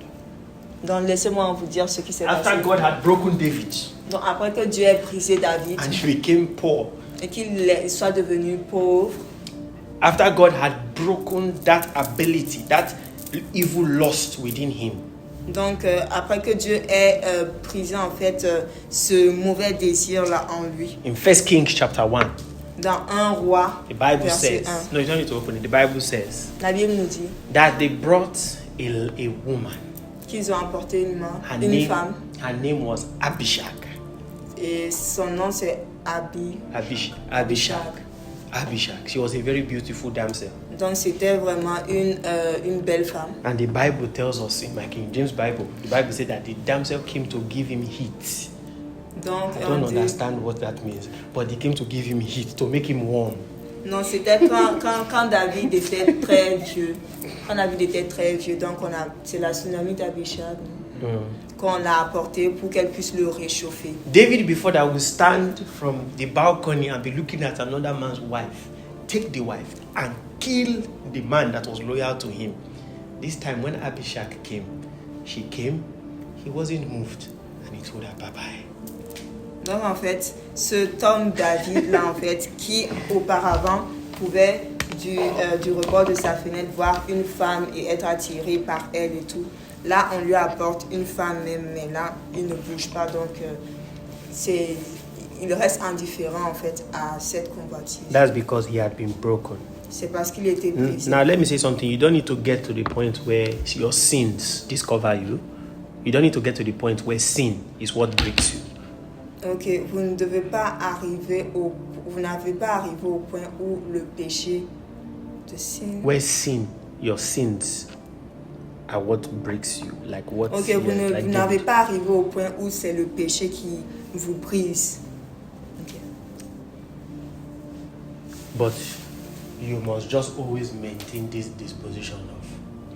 Donc laissez-moi vous dire ce qui s'est passé. After God had broken David Donc après que Dieu ait brisé David and he became poor, et qu'il soit devenu pauvre, after God had broken that ability, that evil lust within him, donc après que Dieu ait brisé en fait ce mauvais désir là en lui. in 1 Kings chapter 1, Dans 1 Roi, the Bible verset says, 1, no, you don't need to open it. The Bible says la Bible nous dit that they brought a woman. qu'ils ont apporté une Her femme name was Abishag. et son nom c'est Abishag. She was a very beautiful damsel. Donc c'était vraiment une belle femme. And the Bible tells us in my King James Bible, the Bible said that the damsel came to give him heat. Donc I don't understand what that means, but he came to give him heat, to make him warm. non, c'était quand David était très vieux. Quand David était très vieux, donc c'est la tsunami d'Abishag qu'on l'a apporté pour qu'elle puisse le réchauffer. David, before that, would stand from the balcony and be looking at another man's wife, take the wife and kill the man that was loyal to him. This time when Abishag came, he wasn't moved, and he told her bye-bye. Donc en fait, cet homme David là en fait qui auparavant pouvait du rebord de sa fenêtre voir une femme et être attiré par elle et tout. Là on lui apporte une femme même, mais là il ne bouge pas, donc il reste indifférent en fait à cette convoitise. That's because he had been broken. C'est parce qu'il était brisé. Now let me say something. You don't need to get to the point where your sins discover you. You don't need to get to the point where sin is what breaks you. Ok, vous n'avez pas arrivé au point où le péché de sin. Where sin, your sins are what breaks you, like what. Ok, vous n'avez pas arrivé au point où c'est le péché qui vous brise. Ok. But you must just always maintain this disposition of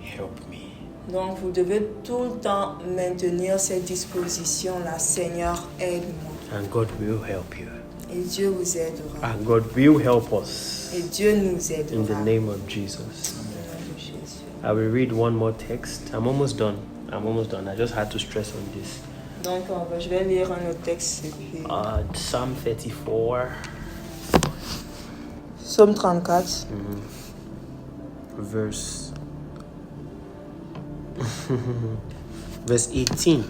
help me. Donc vous devez tout le temps maintenir cette disposition là, Seigneur, aide-moi. And God will help you. Et Dieu vous aidera. And God will help us. Et Dieu nous In aidera. the name of Jesus. Au nom de Jésus. I will read one more text. I'm almost done. I just had to stress on this. Donc je vais lire un autre texte. Et puis... Psalm 34. Psaume 34. Verse 18.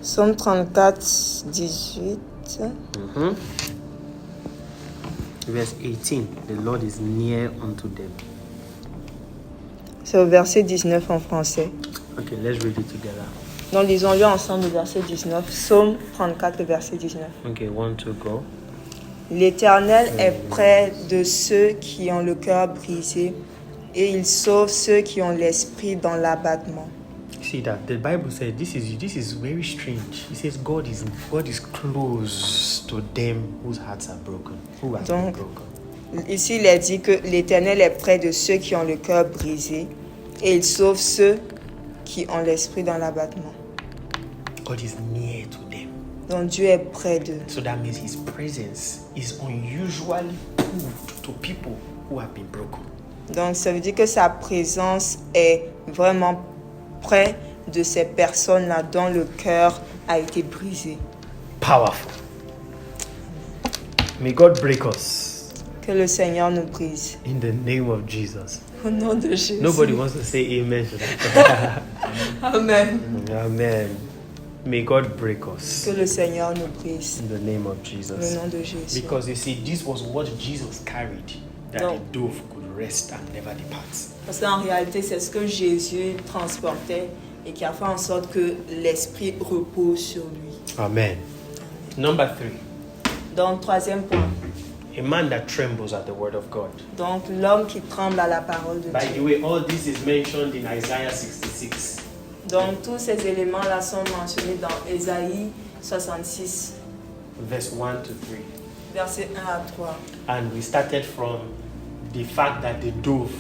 Psaume 34, 18. Verse 18. The Lord is near unto them. C'est au verset 19 en français. Okay, let's read it together. Donc lisons-le ensemble, le verset 19. Psaume 34, le verset 19. Okay, 1, 2, go. L'Éternel est près de ceux qui ont le cœur brisé et il sauve ceux qui ont l'esprit dans l'abattement. See that the Bible says this is very strange. It says God is close to them whose hearts are broken. Who have been broken. Ici, il est dit que l'Éternel est près de ceux qui ont le cœur brisé et il sauve ceux qui ont l'esprit dans l'abattement. God is near to them. Donc Dieu est près d'eux. So that means His presence is unusually proved to people who have been broken. Donc ça veut dire que sa présence est vraiment près de ces personnes-là dont le cœur a été brisé. Powerful. May God break us. Que le Seigneur nous brise. In the name of Jesus. Au nom de Jésus. Nobody wants to say amen to that. Amen. Amen. May God break us Que le Seigneur nous brise. in the name of Au Jesus. nom de Jésus. Because you see, this was what Jesus carried, that No. the dove could rest and never depart. Parce qu'en réalité, c'est ce que Jésus transportait et qui a fait en sorte que l'Esprit repose sur lui. Amen. Number 3, Donc, troisième point. a man that trembles at the word of God. Donc, l'homme qui tremble à la parole de By Dieu. the way, all this is mentioned in Isaiah 66. Donc, tous ces éléments-là sont mentionnés dans Ésaïe 66, Verse 1 to 3. versets 1 à 3. And we started from the fact that the dove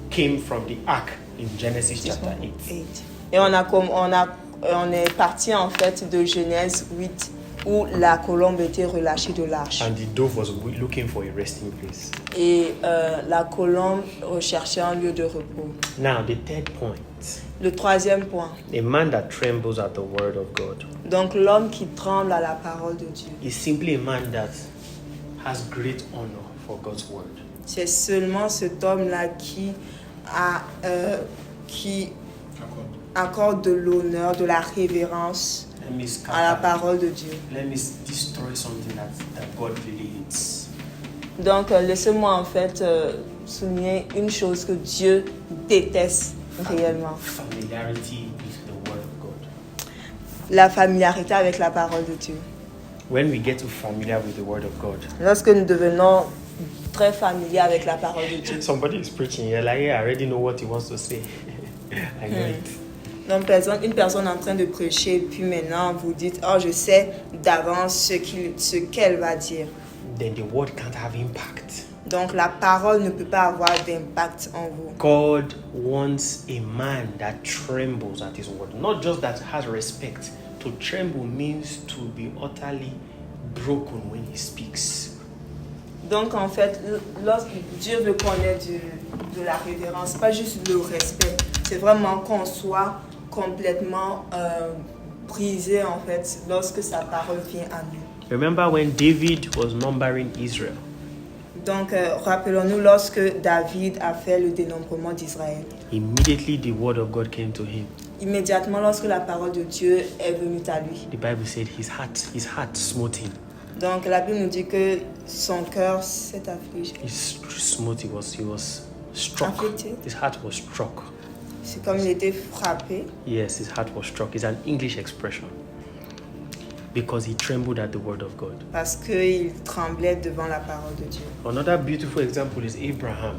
came from the ark in Genesis chapter 8. Et on est parti en fait de Genèse 8 où la colombe était relâchée de l'arche. And the dove was looking for a resting place. Et la colombe recherchait un lieu de repos. Now, the third point, Le troisième point. a man that trembles at the word of God Donc l'homme qui tremble à la parole de Dieu. is simply a man that has great honor for God's word. C'est seulement cet homme-là qui accorde de l'honneur, de la révérence Let me à la scatter. parole de Dieu. Let me destroy something that God really hates. Donc laissez-moi en fait souligner une chose que Dieu déteste réellement. Familiarity with the word of God. La familiarité avec la parole de Dieu. When we get too familiar with the word of God, Lorsque nous devenons très familiers avec la parole de Dieu. somebody is preaching, you're like, yeah, I already know what he wants to say. I know it. Donc une personne en train de prêcher, puis maintenant vous dites, oh je sais d'avance ce qu'elle va dire. Then the word can't have impact. Donc la parole ne peut pas avoir d'impact en vous. God wants a man that trembles at his word, not just that has respect. To tremble means to be utterly broken when he speaks. Donc en fait, lorsque Dieu veut qu'on ait de la révérence, pas juste le respect, c'est vraiment qu'on soit complètement brisé en fait lorsque sa parole vient à nous. Remember when David was numbering Israel? Donc rappelons-nous lorsque David a fait le dénombrement d'Israël. Immediately the word of God came to him. Immédiatement lorsque la parole de Dieu est venue à lui. The Bible said his heart smote him. Donc la Bible nous dit que son cœur s'est affligé. He smote, he was struck. Afflicted. His heart was struck. C'est comme il était frappé. Yes, his heart was struck. It's an English expression. Because he trembled at the word of God. Parce qu'il tremblait devant la parole de Dieu. Another beautiful example is Abraham.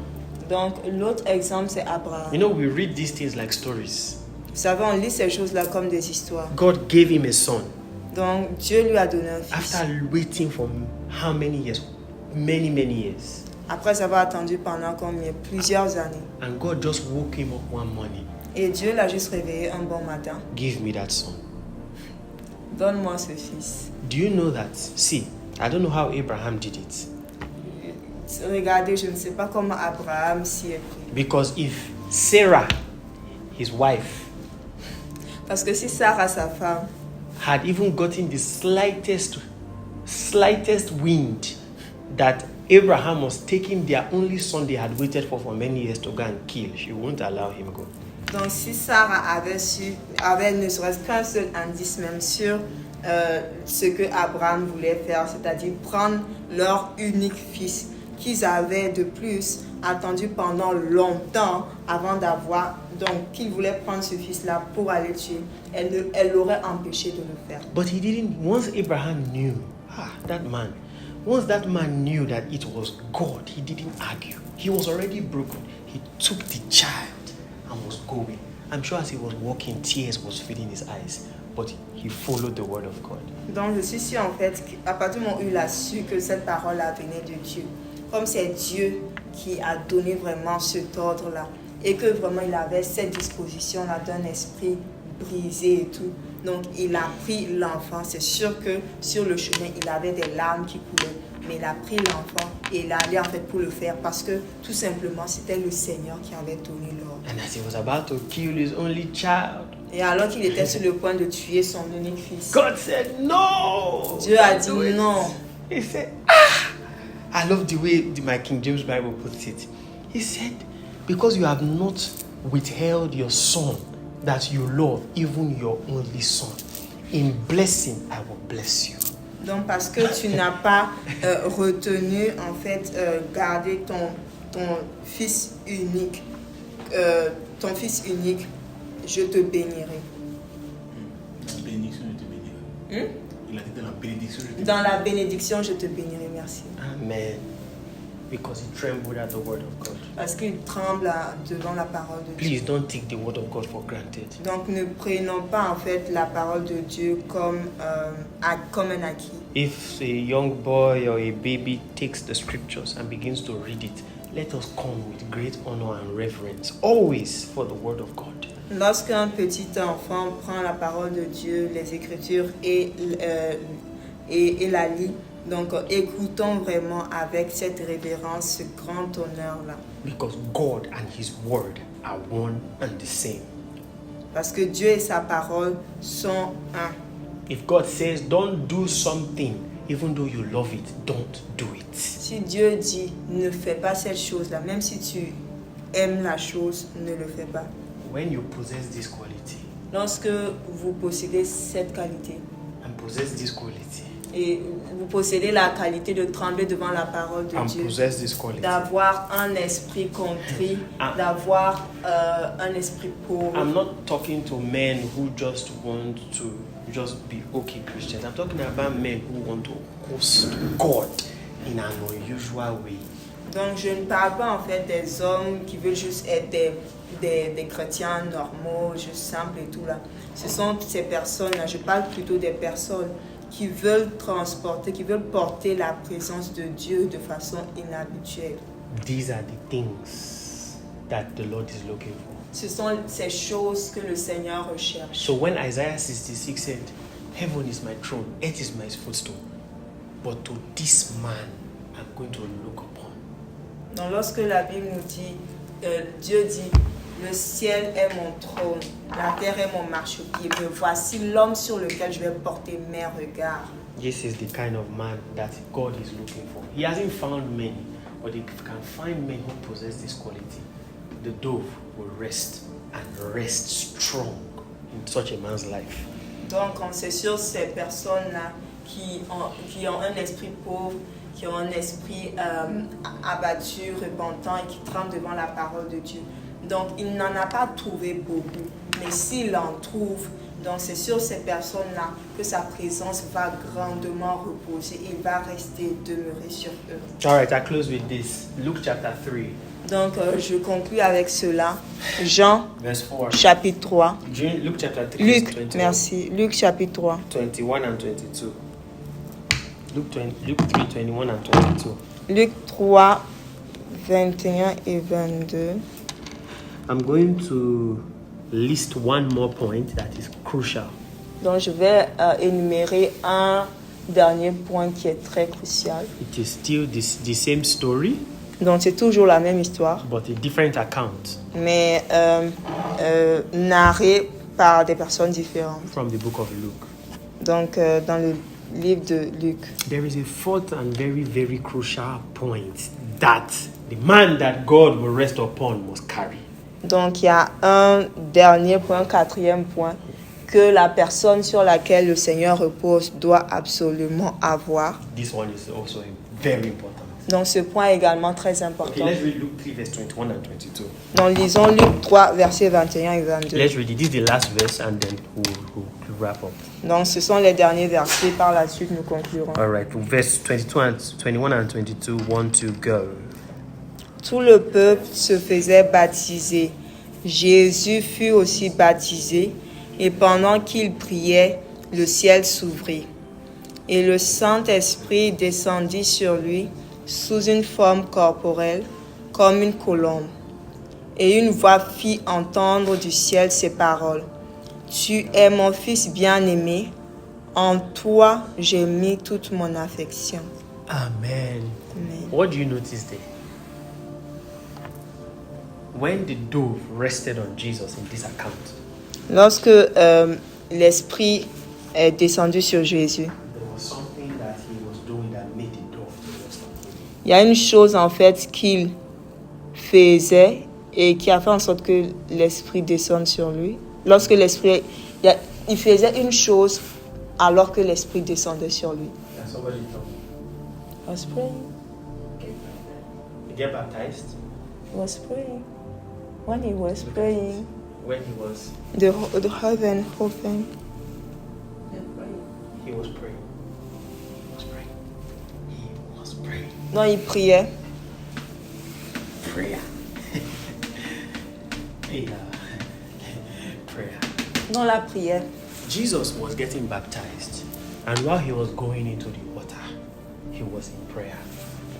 Donc l'autre exemple c'est Abraham. You know, we read these things like stories. Vous savez, on lit ces choses-là comme des histoires. God gave him a son. Donc Dieu lui a donné un fils. After waiting for how many years? Many years. Après avoir attendu pendant combien? Plusieurs années. And God just woke him up one morning. Et Dieu l'a juste réveillé un bon matin. Give me that son. Donne-moi ce fils. Do you know that? See, I don't know how Abraham did it. Regardez, je ne sais pas comment Abraham s'y est pris. Because if Sarah, his wife, Parce que si Sarah, sa femme, had even gotten the slightest wind that Abraham was taking their only son they had waited for many years to go and kill, she won't allow him go. donc si Sarah avait ne serait-ce qu'un seul indice même sur ce que Abraham voulait faire, c'est-à-dire prendre leur unique fils qu'ils avaient de plus attendu pendant longtemps avant d'avoir, donc qu'il voulait prendre ce fils-là pour aller tuer, elle l'aurait empêché de le faire. But he didn't. Once Abraham knew, once that man knew that it was God, he didn't argue. He was already broken. He took the child and was going. I'm sure as he was walking, tears was filling his eyes, but he followed the word of God. Donc je suis sûre en fait qu'à partir du moment où il a su que cette parole-là venait de Dieu, comme c'est Dieu qui a donné vraiment cet ordre-là, et que vraiment il avait cette disposition-là d'un esprit brisé et tout, donc il a pris l'enfant. C'est sûr que sur le chemin il avait des larmes qui coulaient, mais il a pris l'enfant et il allait en fait pour le faire parce que tout simplement c'était le Seigneur qui avait donné l'ordre. And as he was about to kill his only child, Et alors qu'il était sur le point de tuer son unique fils, God said, "No." Dieu a dit non. He said, I love the way my King James Bible puts it. He said, because you have not withheld your son that you love, even your only son. in blessing, I will bless you. Donc parce que tu n'as pas retenu, en fait, garder ton fils unique, je te bénirai. La bénédiction, je te bénirai. Il a dit dans la bénédiction, je te bénirai. Dans la bénédiction, je te bénirai, merci. Amen. Because he trembled at the word of God. Parce qu'il tremble devant la parole de Dieu. Please don't take the word of God for granted. Donc ne prenons pas en fait la parole de Dieu comme un acquis. If a young boy or a baby takes the scriptures and begins to read it, let us come with great honor and reverence, always for the word of God. Lorsqu'un petit enfant prend la parole de Dieu, les Écritures et la lit, donc écoutons vraiment avec cette révérence, ce grand honneur-là. Because God and his word are one and the same. Parce que Dieu et sa parole sont un. If God says don't do something, even though you love it, don't do it. Si Dieu dit ne fais pas cette chose-là, même si tu aimes la chose, ne le fais pas. When you possess this quality Lorsque vous possédez cette qualité and possess this quality et vous possédez la qualité de trembler devant la parole de and Dieu, possess this quality, d'avoir un esprit contrit, d'avoir un esprit pauvre. I'm not talking to men who just want to just be okay Christians. I'm talking about men who want to host God in an unusual way. Donc je ne parle pas en fait des hommes qui veulent juste être des chrétiens normaux, juste simples et tout là. Ce sont ces personnes-là, je parle plutôt des personnes qui veulent transporter, qui veulent porter la présence de Dieu de façon inhabituelle. These are the things that the Lord is looking for. Ce sont ces choses que le Seigneur recherche. So when Isaiah 66 said, heaven is my throne, earth is my footstool, but to this man I'm going to look upon. Donc lorsque la Bible nous dit, Dieu dit, le ciel est mon trône, la terre est mon marchepied, mais voici l'homme sur lequel je vais porter mes regards. This is the kind of man that God is looking for. He hasn't found many, but if he can find men who possess this quality, the dove will rest and rest strong in such a man's life. Donc on sait sur ces personnes-là qui ont un esprit pauvre, qui ont un esprit abattu, repentant et qui tremblent devant la parole de Dieu. Donc il n'en a pas trouvé beaucoup, mais s'il en trouve, donc c'est sur ces personnes-là que sa présence va grandement reposer. Il va rester demeurer sur eux. All right, I close with this. Luke chapter 3. Donc je conclus avec cela. Jean, Verse 4. chapitre 3. Luke chapter 3. Luc, 21, merci. Luc, chapitre 3. 21 and 22. Luke 3, 21 and 22. Luc 3, 21 et 22. I'm going to list one more point that is crucial. Donc je vais énumérer un dernier point qui est très crucial. It is still the same story, Donc c'est toujours la même histoire, but a different account mais narrée par des personnes différentes. from the book of Luke. Donc dans le livre de Luc. There is a fourth and very, very crucial point that the man that God will rest upon must carry. Donc il y a un dernier point, un quatrième point, que la personne sur laquelle le Seigneur repose doit absolument avoir. This one is also very important. Donc ce point est également très Okay, important. let's read Luke 3, verse 21 and 22. Donc lisons Luc 3, versets 21 et 22. Let's read it. This is the last verse and then we'll wrap up. Donc ce sont les derniers versets, par la suite nous conclurons. All right, verse 22 and 21 and 22, 1 to go. Tout le peuple se faisait baptiser. Jésus fut aussi baptisé, et pendant qu'il priait, le ciel s'ouvrit. Et le Saint-Esprit descendit sur lui sous une forme corporelle, comme une colombe. Et une voix fit entendre du ciel ces paroles. Tu es mon fils bien-aimé, en toi j'ai mis toute mon affection. Amen. Amen. What do you notice there? When the dove rested on Jesus in this account, Lorsque l'Esprit est descendu sur Jésus, there was something that he was doing that made the dove to rest on him. il y a une chose en fait qu'il faisait et qui a fait en sorte que l'Esprit descende sur lui. Lorsque l'Esprit, il faisait une chose alors que l'Esprit descendait sur lui. Can somebody tell me? He was praying. You get baptized He was praying. When he was praying, when he was the heaven opened. he was praying. He was praying. He was praying. Non, il priait. Prayer. Yeah. Prayer. Non, la prière. Jesus was getting baptized, and while he was going into the water, he was in prayer.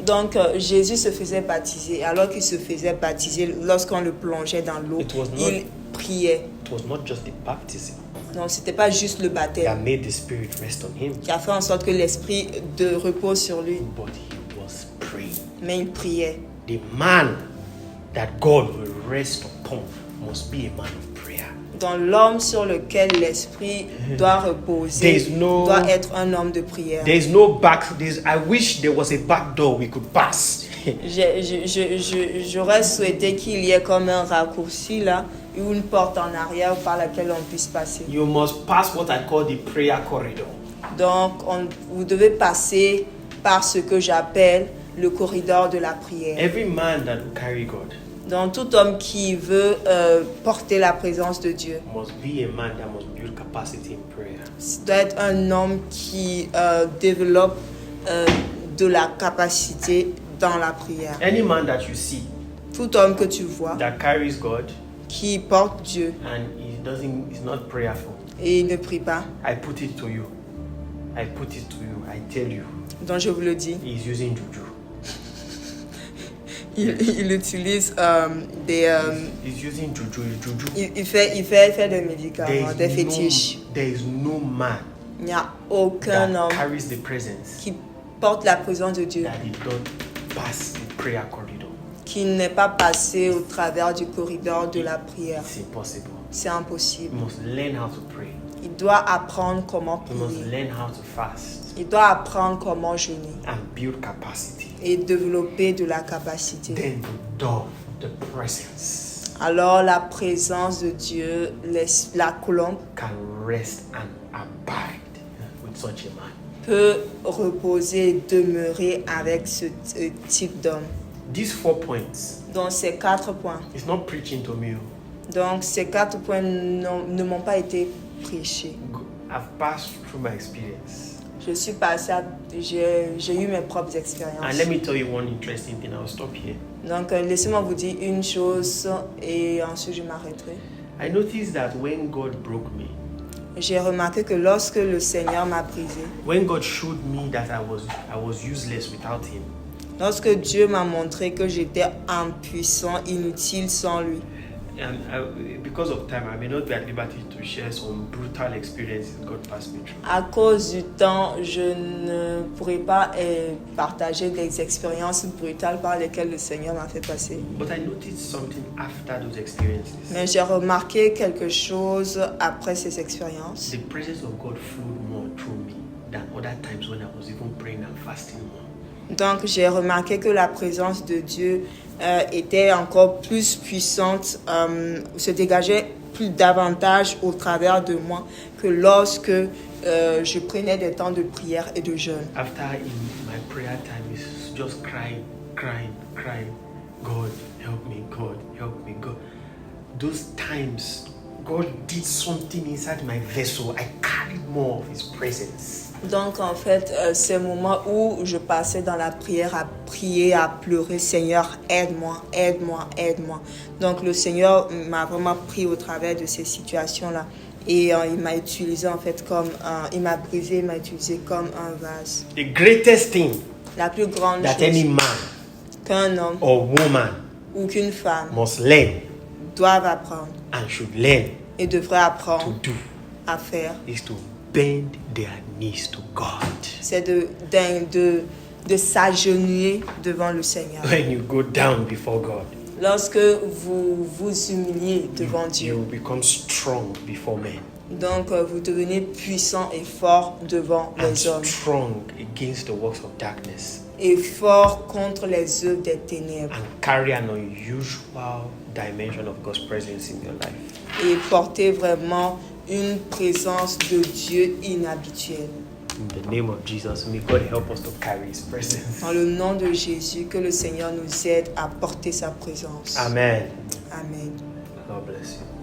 Donc Jésus se faisait baptiser. Alors qu'il se faisait baptiser, lorsqu'on le plongeait dans l'eau, It was not- il priait. It was not just the baptism Non, c'était pas juste le that baptême made the Spirit rest on him, qui a fait en sorte que l'Esprit de repose sur lui, but he was praying. mais il priait. The man that God will rest upon must be a man of prayer. Donc l'homme sur lequel l'Esprit doit There reposer is no- doit être un homme de prière. There is no back. I wish there was a back door we could pass. J'aurais souhaité qu'il y ait comme un raccourci là, ou une porte en arrière par laquelle on puisse passer. You must pass what I call the prayer corridor. Donc vous devez passer par ce que j'appelle le corridor de la prière. Every man that will carry God Donc tout homme qui veut porter la présence de Dieu must be a man that must build capacity in prayer. doit être un homme qui développe de la capacité dans la prière. Any man that you see Tout homme que tu vois that carries God qui porte Dieu and he's not prayerful, et il ne prie pas, I put it to you. I put it to you. I tell you, donc je vous le dis, he's using juju. il utilise des... He's using juju. Juju. il fait des médicaments, des fétiches. There is no man Il n'y a aucun that homme carries the presence qui porte la présence de Dieu, that he don't pass the prayer corridor. qui n'est pas passé au travers du corridor de la prière. It's impossible. C'est impossible. You must learn how to pray. Il doit apprendre comment You must prier. learn how to fast Il doit apprendre comment jeûner and build capacity. et développer de la capacité. Then the door, the presence Alors la présence de Dieu, la colombe, can rest and abide with such a man. peut reposer et demeurer avec ce type d'homme. These 4 points, Donc ces 4 points. it's not preaching to me. Donc ces 4 points ne m'ont pas été prêchés. I've passed through my experience. Je suis passée, j'ai eu mes propres expériences. And let me tell you one interesting thing. I'll stop here. Donc laissez-moi vous dire une chose et ensuite je m'arrêterai. I noticed that when God broke me, J'ai remarqué que lorsque le Seigneur m'a brisé, when God showed me that I was useless without Him, lorsque Dieu m'a montré que j'étais impuissant, inutile sans lui, and because of time, I may not be at liberty to share some brutal experiences God passed me through. à cause du temps, je ne pourrai pas partager des expériences brutales par lesquelles le Seigneur m'a fait passer. But I noticed something after those experiences. Mais j'ai remarqué quelque chose après ces expériences. The presence of God flowed more through me than other times when I was even praying and fasting more. Donc j'ai remarqué que la présence de Dieu était encore plus puissante, se dégageait plus davantage au travers de moi que lorsque je prenais des temps de prière et de jeûne. After in my prayer time is just crying. God, help me, God, help me, God. Those times, God did something inside my vessel. I carried more of His presence. Donc en fait, ces moments où je passais dans la prière à prier, à pleurer, Seigneur, aide-moi, aide-moi, aide-moi. Donc le Seigneur m'a vraiment pris au travers de ces situations-là. Et il m'a utilisé en fait comme il m'a brisé, il m'a utilisé comme un vase. The greatest thing La plus grande that any chose man qu'un homme or woman ou qu'une femme must learn doivent apprendre and should learn et devraient to apprendre do à faire, is to bend their knees to God. c'est de s'agenouiller devant le Seigneur. When you go down before God, Lorsque vous vous humiliez devant you Dieu, become strong before men donc vous devenez puissant et fort devant and les hommes strong against the works of darkness et fort contre les œuvres des ténèbres and carry an unusual dimension of God's presence in your life. et porter vraiment une présence de Dieu inhabituelle. In the name of Jesus, may God help us to carry His presence. Dans le nom de Jésus, que le Seigneur nous aide à porter sa présence. Amen. Amen. God bless you.